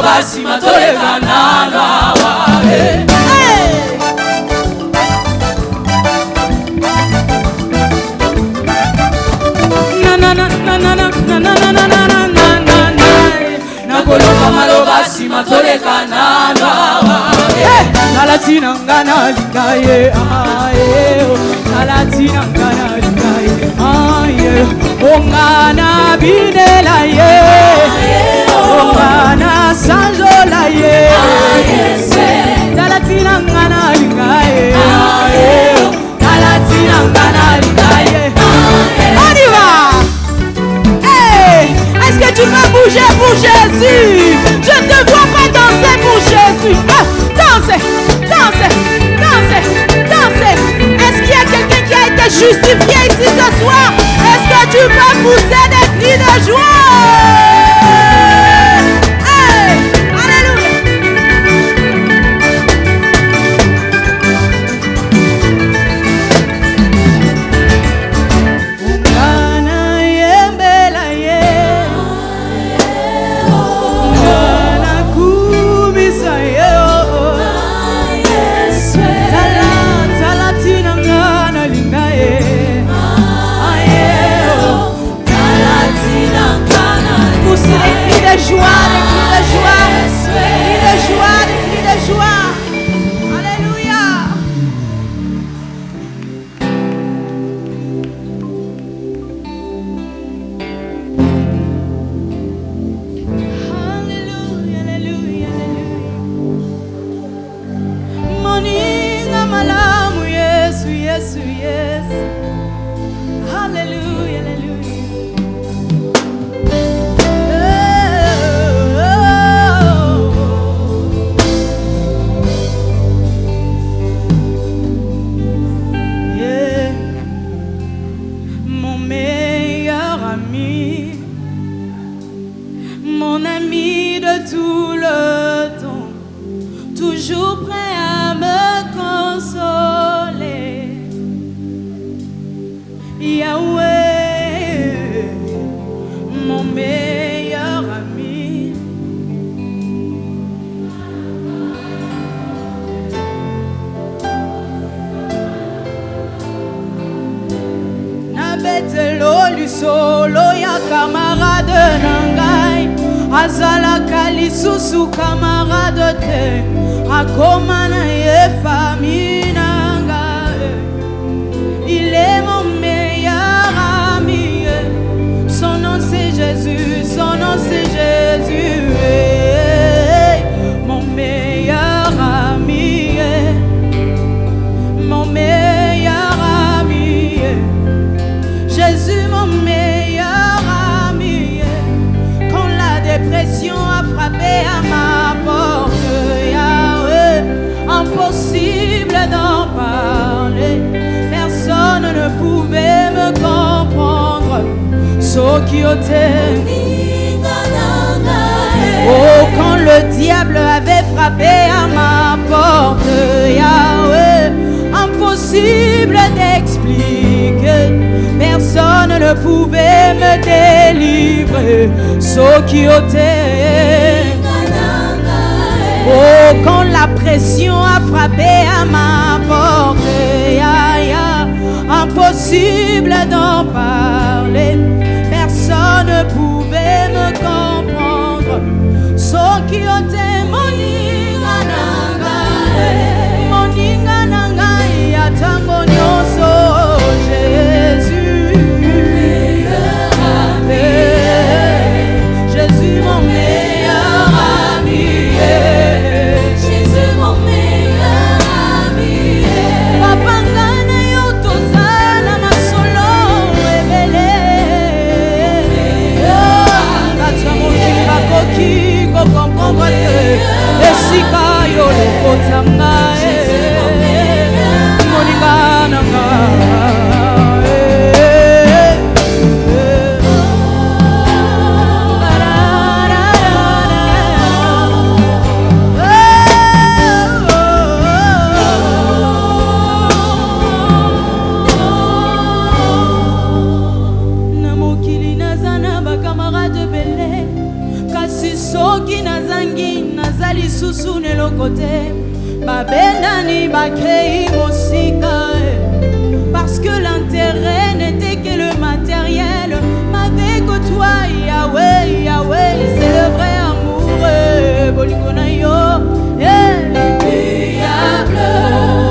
maloba sima toleka nano awa. Nakoloba maloba sima toleka nano awa. Nalatina ngana lingaye aye. Nalatina ngana lingaye aye. Ongana binela ye. Ongana sanjola ye. Nalatina ngana lingaye aye. Nalatina ngana lingaye. On y va. Hey, est-ce que tu vas bouger pour Jésus? Je ne te vois pas danser pour Jésus. Dansez, dansez, dansez, dansez. Est-ce qu'il y a quelqu'un qui a été justifié ici ce soir? Est-ce que tu peux pousser des cris de joie? Hey, alléluia. Ungana yembela ye. Ungana kumisa ye. Talatina ngana lingaye. Poussez des cris de joie, des cris de joie, des cris de joie, des cris de joie. Alléluia. Alléluia, alléluia, alléluia. Moninga malamu Yesu, Yesu, Yesu. Alléluia, alléluia. Yeah. Mon meilleur ami, mon ami de tout le temps, toujours prêt à me consoler. Yahweh, mon meilleur ami. Nabetelo lusolo ya camarade nangai. Azalaka lisusu camarade te. Akoma na ye famille nangai. Il est mon meilleur ami. Son nom c'est Jésus, son nom c'est Jésus. Mon meilleur ami. Mon meilleur ami. Jésus mon meilleur ami. Quand la dépression a frappé à ma porte, Yahweh, impossible d'en parler. Personne ne pouvait me comprendre. Oh, quand le diable avait frappé à ma porte, Yahweh, impossible d'expliquer. Personne ne pouvait me délivrer. Oh, quand la pression a frappé à ma porte, impossible d'en parler. Personne ne pouvait me comprendre. Moninga nangai atango nyoso Jésus. Jésus mon meilleur ami. Jésus mon meilleur ami. Papa ngana yo tozana masolo ebele. kasi soki nazangi nazali susu neloko te babendani bakei mosika parce que l'intérêt n'était que le matériel m'avait que toi Yahweh Yahweh c'est le vrai amour bolingo na yo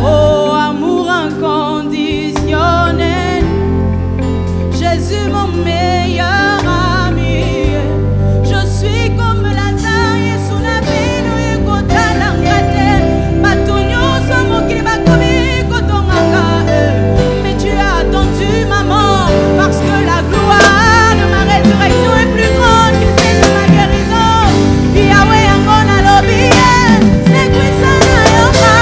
oh amour inconditionnel Jésus mon meilleur ami je suis comme Lazare sous la ville et kotala ngate batonyo somo ki bakomi kotonganga mais tu as attendu maman parce que la gloire de ma résurrection est plus grande que celle de ma guérison Yahweh angona lobi c'est quoi ça na yoka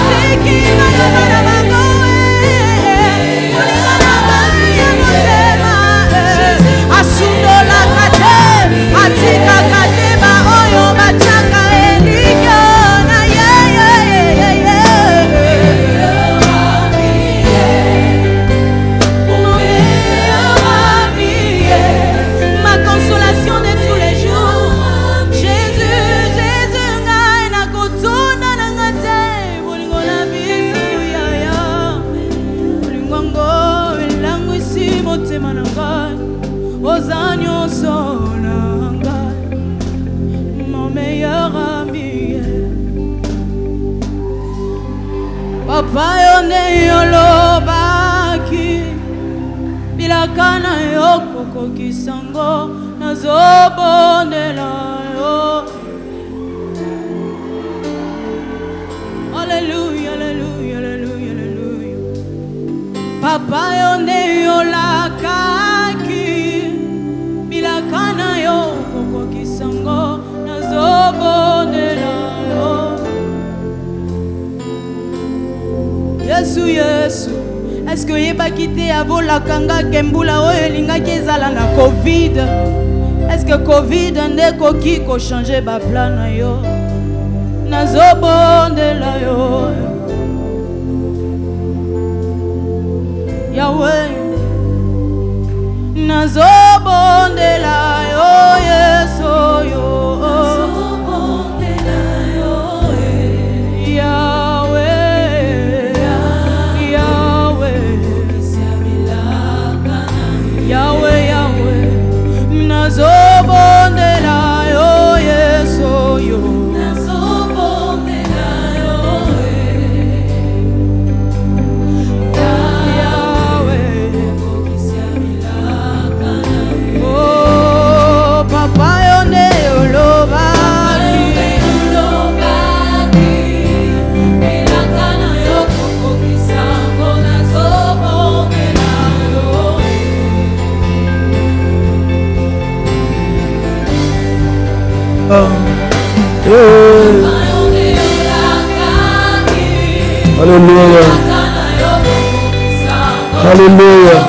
c'est qui na na Asudola kate, atika kate ba oyo bachaka elikyo na ma consolation de tous les jours. Jésus, Jésus, ngai na kotuna na ngate, bolingo na bisu yaya, bolingo ngo elangu isi motema na ngai. Ozanyo sonanga, mon meilleur ami. Papa yone yolobaki, bilakana yokoko kisango, nazobondela yo. Alléluia, alléluia, alléluia, alléluia. Papa yone yolakaki. Bilakana yo koko kisango nazobondela yo Yesu Yesu est-ce que yeba kite avola kanga kembula oyo elingaki ezala na Covid est-ce que Covid nde koki ko changer ba plan na yo nazobondela yo Yahweh nazobondela yo Yesu yo nazobondela yo Yahweh Yahweh Yahweh Yahweh nazobondela yo Yesu yo nazobondela yo Papa yone olobaki bilakana yo koko kisango nazobondela yo Alléluia. Alléluia.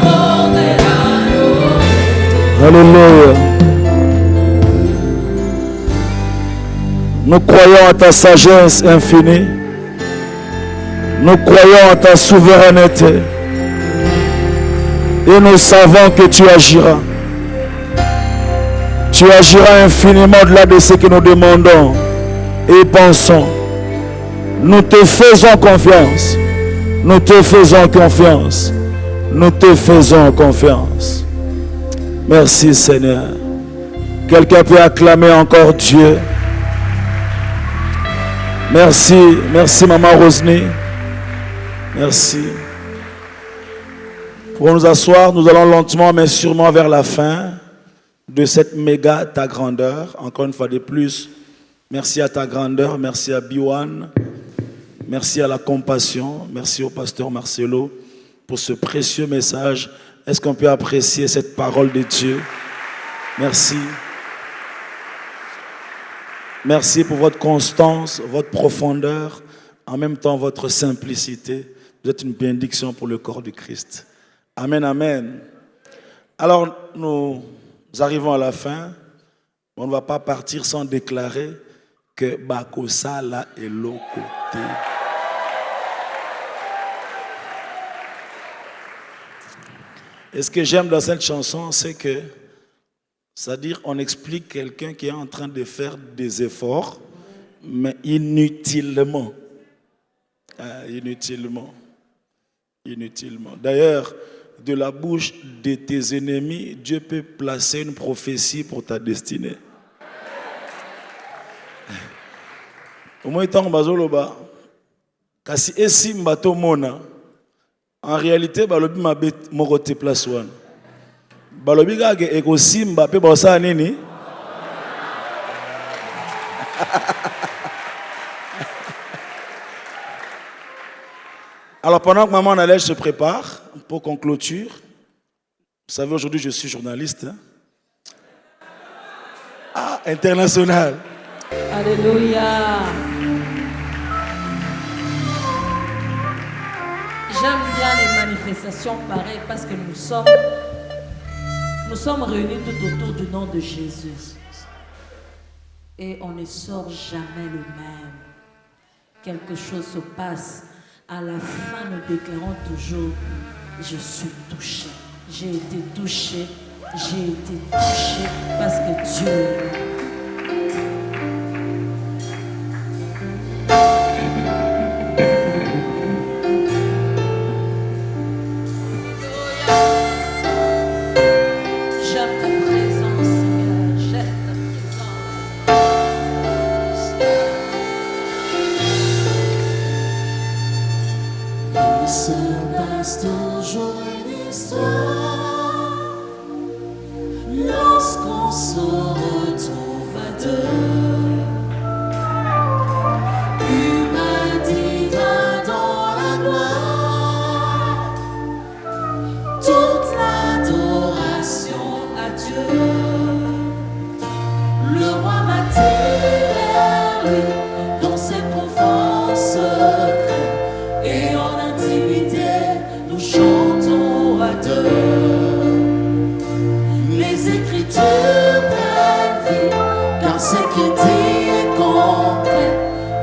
Alléluia. Nous croyons à ta sagesse infinie. Nous croyons à ta souveraineté. Et nous savons que tu agiras. Tu agiras infiniment au-delà de ce que nous demandons et pensons. Nous te faisons confiance. Nous te faisons confiance. Nous te faisons confiance. Merci Seigneur. Quelqu'un peut acclamer encore Dieu. Merci, merci Maman Rosny. Merci. Pour nous asseoir, nous allons lentement mais sûrement vers la fin de cette méga ta grandeur. Encore une fois de plus, merci à ta grandeur, merci à Biwan, merci à la compassion, merci au pasteur Marcelo pour ce précieux message. Est-ce qu'on peut apprécier cette parole de Dieu? Merci. Merci pour votre constance, votre profondeur, en même temps votre simplicité. Vous êtes une bénédiction pour le corps du Christ. Amen, amen. Alors, nous arrivons à la fin. On ne va pas partir sans déclarer que Bakosala est l'autre côté. Et ce que j'aime dans cette chanson, c'est que C'est-à-dire, on explique quelqu'un qui est en train de faire des efforts, mais inutilement. Inutilement. Inutilement. D'ailleurs, de la bouche de tes ennemis, Dieu peut placer une prophétie pour ta destinée. Au moins, tant bazoloba, kasi esimba to mona. En réalité, balobi mabet morote place one. Balobi gage eko simba pe bosa nini. Alors pendant que maman Nadège se prépare pour qu'on clôture, vous savez aujourd'hui je suis journaliste. Hein? Ah, international. Alléluia. J'aime bien les manifestations pareilles parce que nous sommes réunis tout autour du nom de Jésus. Et on ne sort jamais le même. Quelque chose se passe. À la fin, nous déclarons toujours, je suis touché. J'ai été touché. J'ai été touché parce que Dieu est là. Lorsqu'on se retrouve à deux, humain divin dans la gloire, toute l'adoration à Dieu. Le roi m'a tiré vers lui dans ses profonds secrets, et en intimité nous chantons à deux. Les Écritures prennent vie, car ce qu'il dit est concret.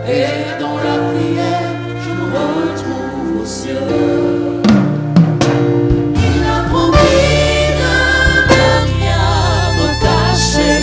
Et dans la prière, je me retrouve aux cieux. Il a promis de ne rien me cacher.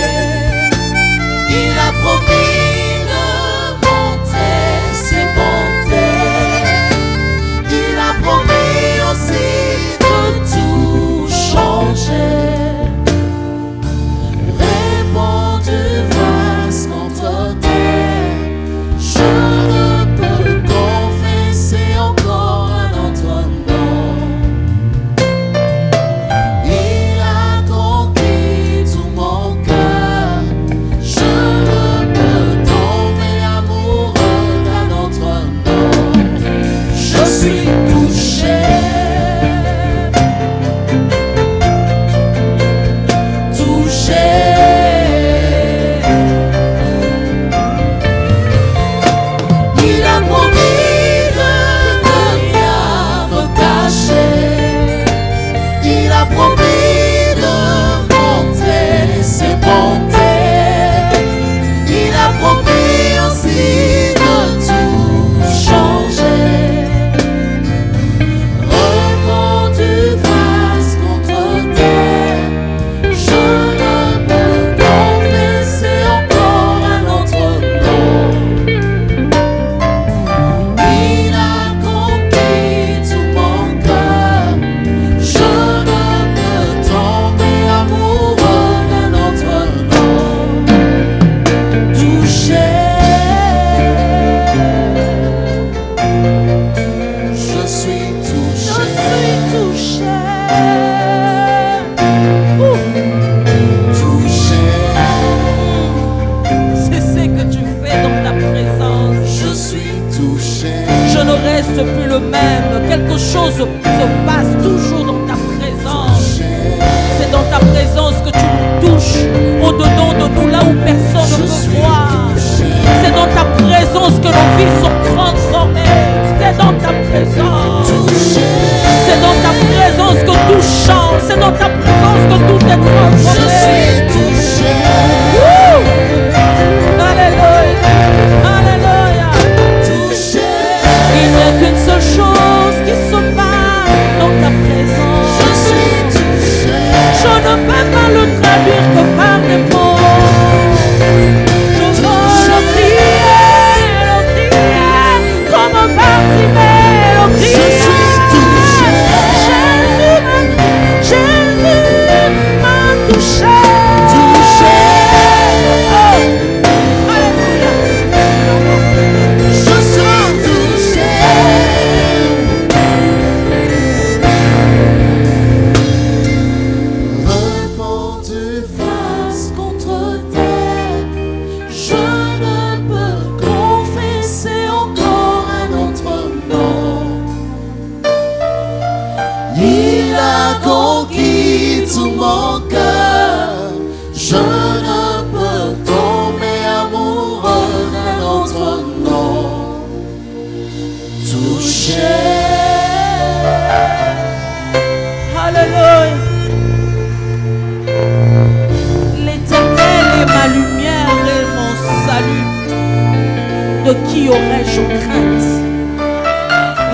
qui aurais-je crainte?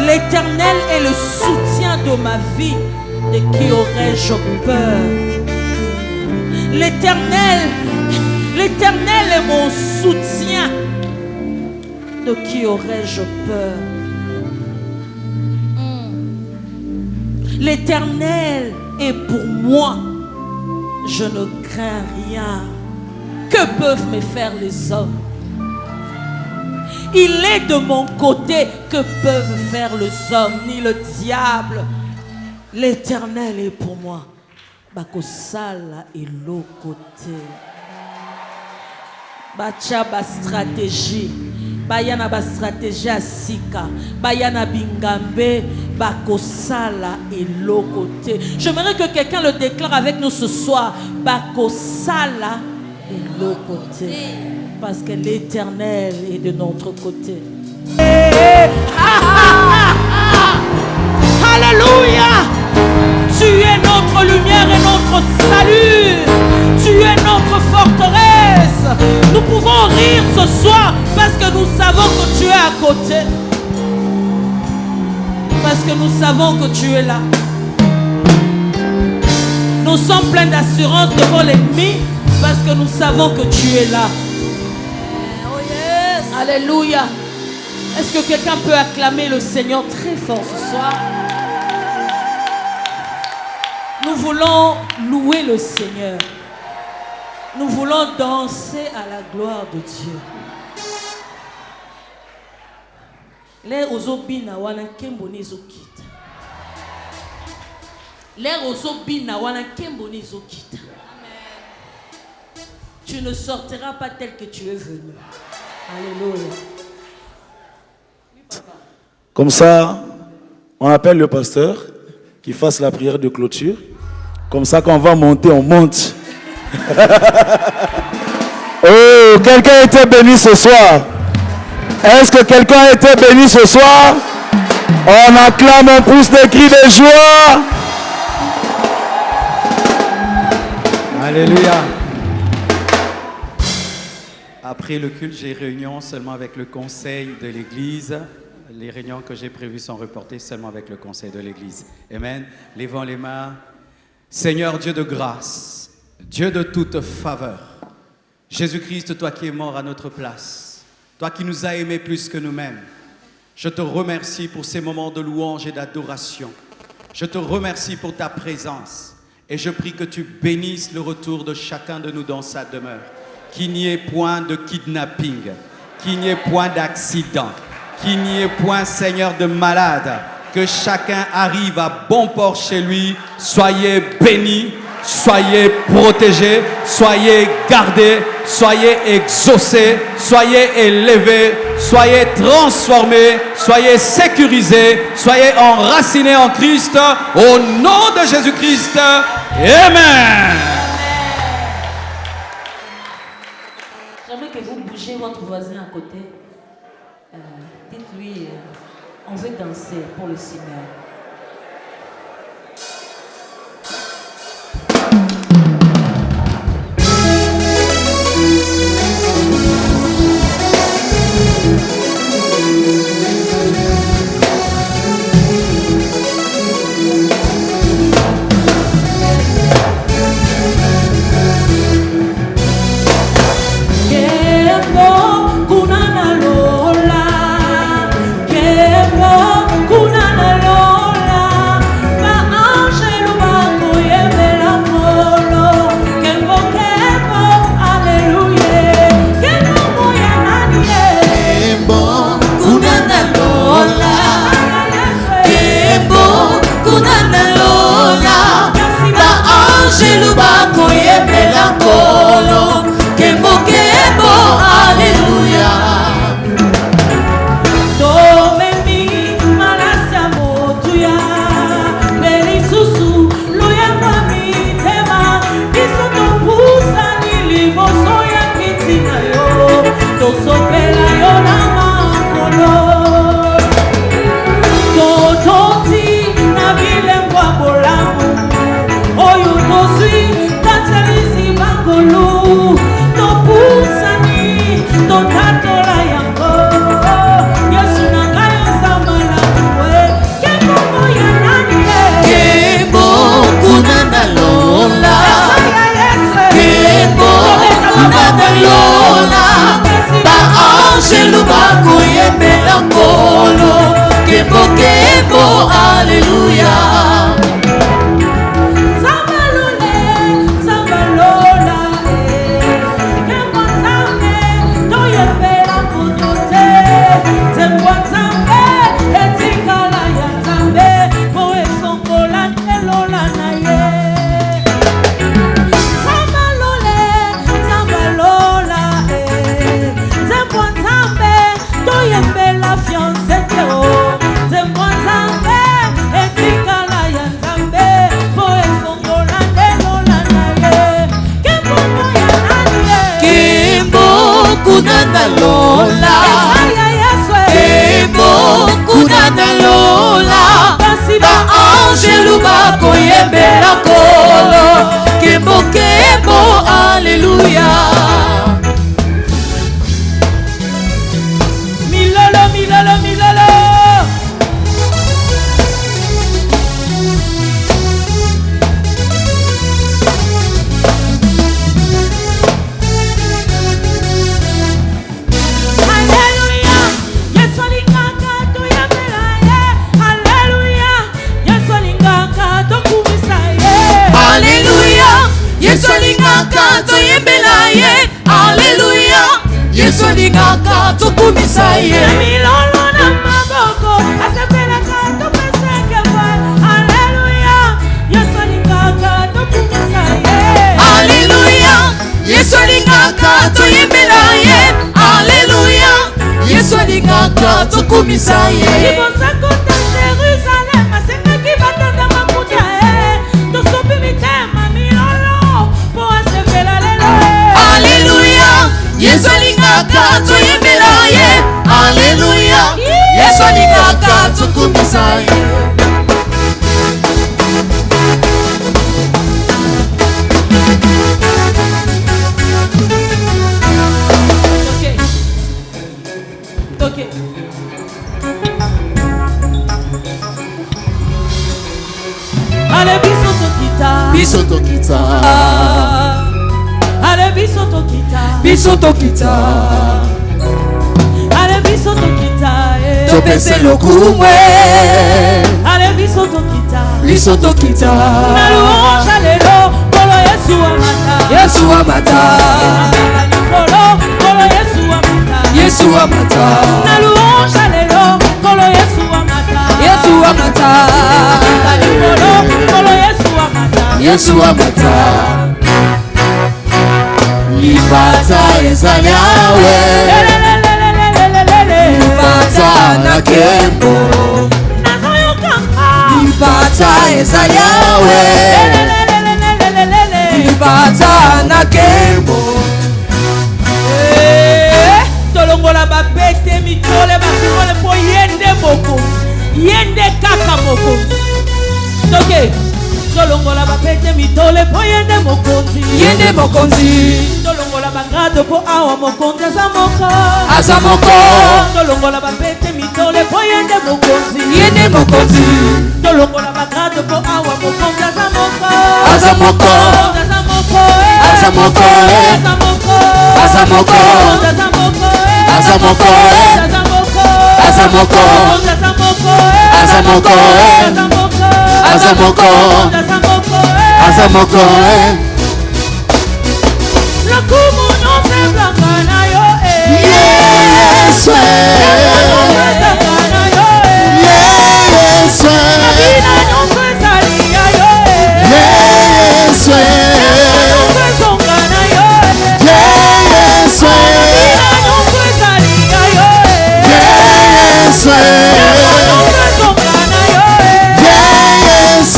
L'Éternel est le soutien de ma vie. De qui aurais-je peur? L'Éternel est mon soutien. De qui aurais-je peur? L'Éternel est pour moi. Je ne crains rien. Que peuvent me faire les hommes? Il est de mon côté. Que peuvent faire les hommes? Ni le diable. L'Éternel est pour moi. Bakosala et l'autre côté. Bacha ba stratégie. Bayana ba stratégie asika. Bayana bingambe. Bakosala et l'autre côté. J'aimerais que quelqu'un le déclare avec nous ce soir. Bakosala et l'autre côté. Parce que l'Éternel est de notre côté. Alléluia! Tu es notre lumière et notre salut. Tu es notre forteresse. Nous pouvons rire ce soir parce que nous savons que tu es à côté. Parce que nous savons que tu es là. Nous sommes pleins d'assurance devant l'ennemi parce que nous savons que tu es là. Oh yes. Alléluia. Est-ce que quelqu'un peut acclamer le Seigneur très fort ce soir? Nous voulons louer le Seigneur. Nous voulons danser à la gloire de Dieu. Les ozobina wana kemboni zokita. Les ozobina wana kemboni zokita. Tu ne sortiras pas tel que tu es venu. Alléluia. Comme ça, on appelle le pasteur qui fasse la prière de clôture. Comme ça, quand on va monter, on monte. Oh, quelqu'un a été béni ce soir. Est-ce que quelqu'un a été béni ce soir? On acclame, on pousse des cris de joie. Alléluia. Après le culte, j'ai réunion seulement avec le conseil de l'église. Les réunions que j'ai prévues sont reportées seulement avec le conseil de l'église. Amen. Levons les mains. Seigneur Dieu de grâce, Dieu de toute faveur, Jésus-Christ, toi qui es mort à notre place, toi qui nous as aimés plus que nous-mêmes, je te remercie pour ces moments de louange et d'adoration. Je te remercie pour ta présence et je prie que tu bénisses le retour de chacun de nous dans sa demeure. Qu'il n'y ait point de kidnapping, qu'il n'y ait point d'accident, qu'il n'y ait point, Seigneur, de malade. Que chacun arrive à bon port chez lui. Soyez bénis, soyez protégés, soyez gardés, soyez exaucés, soyez élevés, soyez transformés, soyez sécurisés, soyez enracinés en Christ. Au nom de Jésus-Christ. Amen. J'aimerais que vous bougez votre voisin à côté. Dites-lui, on veut danser pour le Seigneur. Totatola yango toyembela Nkolo kembo alléluia. Milolo, milolo, milolo. Yesu alingaka toyembela ye, Alléluia. Yesu alingaka tokumisa ye. Milolo na maboko asepelaka topeseke boy, Alléluia. Yesu alingaka tokumisa ye, Alléluia. Yesu alingaka toyembela ye, Alléluia. Yesu alingaka tokumisa ye. Ibosakota Jérusalem asengaki batanda makuta tosopi mitema milolo po asepela lelo. Alléluia. Yesu alingaka toyembela ye, Alléluia. Yesu alingaka tokumisa ye. Okay. Ale biso tokita. Biso tokita. Ale biso tokita. Biso tokita. Ale biso tokita. Topese lokumwe. Ale biso tokita. Biso tokita. Na louange lelo kolo Yesu amata. Yesu amata. Kolo kolo Yesu amata. Yesu amata. Na louange lelo kolo Yesu amata. Yesu amata. Kolo kolo Yesu amata. Yesu amata. Libata ezali awe. Libata na kembo. Libata ezali awe. Libata na kembo. Tolongola babete mitole bakole po yende mokonzi. Yende kaka mokonzi. Okay. Tolongola babete mitole po yende mokonzi. Yende mokonzi. Tolongola bagrado po awa mokonzi azamoko. Azamoko. Tolongola babete mitole po yende mokonzi. Yende mokonzi. Tolongola bagrado po awa mokonzi azamoko. Azamoko. Azamoko. Azamoko. Azamoko. Azamoko. Azamoko. Azamoko. Azamoko. Azamoko. Azamoko. Lokumu no feblanga na yo Yes. Yes. Bina no sezali ya yo Yes. no sezonga na yo Yes. Bina no sezali ya yo Yes. no sezonga na yo Yes.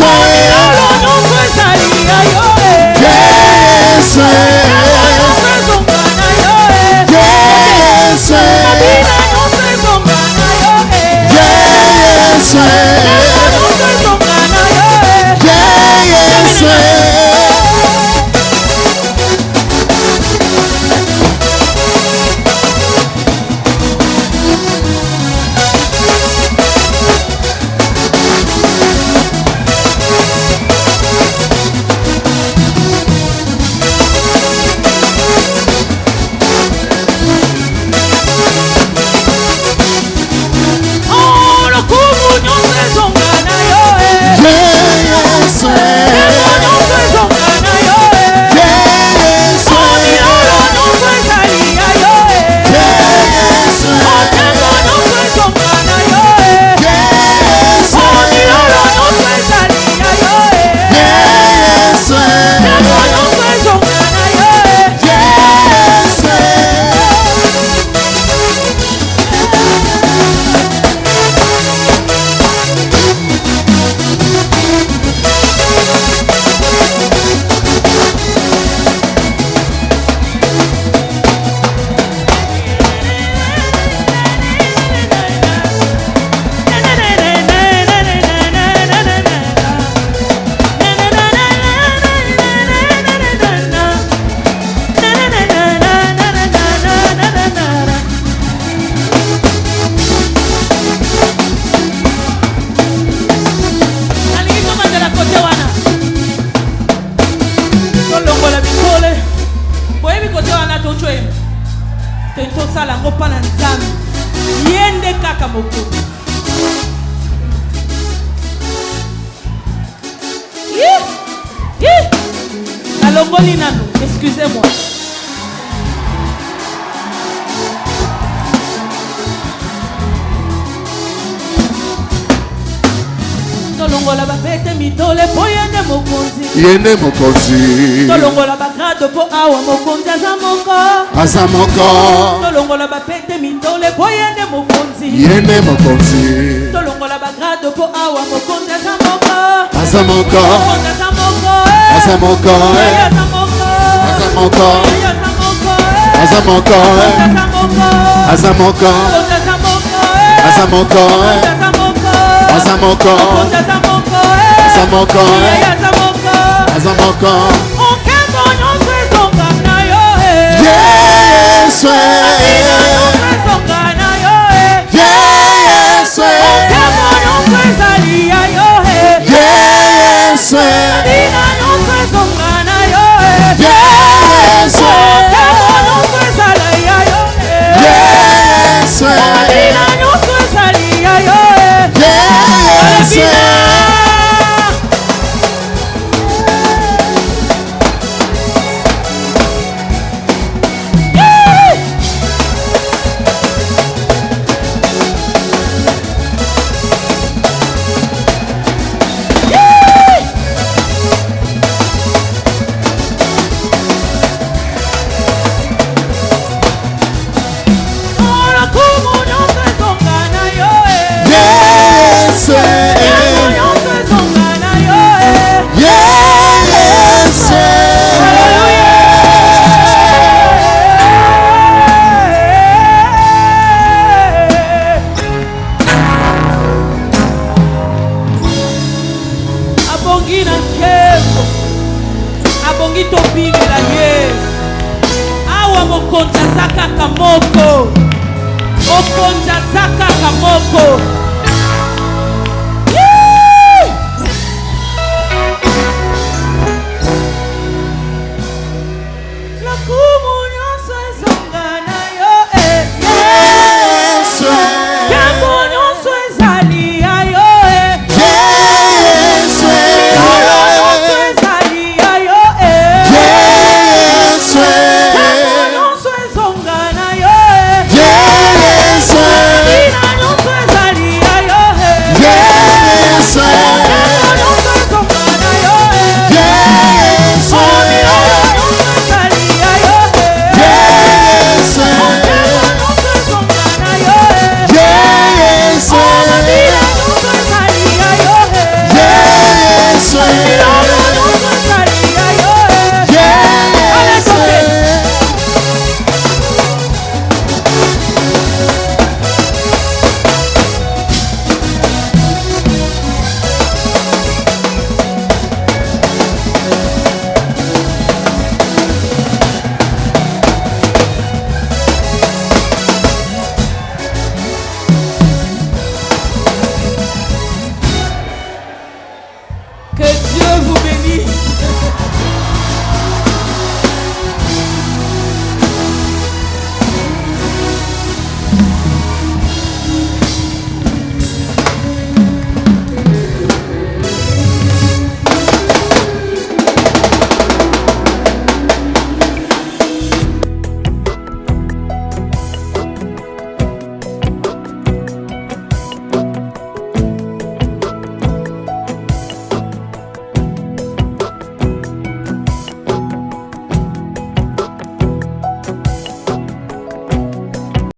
no sezali ya yo mocho e te tosala ngo pa na nzambe yende kaka mokomi alongoli nano excusez-moi tolongola bapete mitole po yende mokonzi Yende mokonzi tolongola bagrade po awa mokonzi aza moko tolongola bapete mitole po yende mokonzi Yende mokonzi tolongola bagrade po awa mokonzi aza moko Azamoko Azamoko Azamoko Azamoko Azamoko Azamoko Azamoko Azamoko Azamoko Yes abongi tobingela ye awa mokonzi aza kaka moko mokonzi aza kaka moko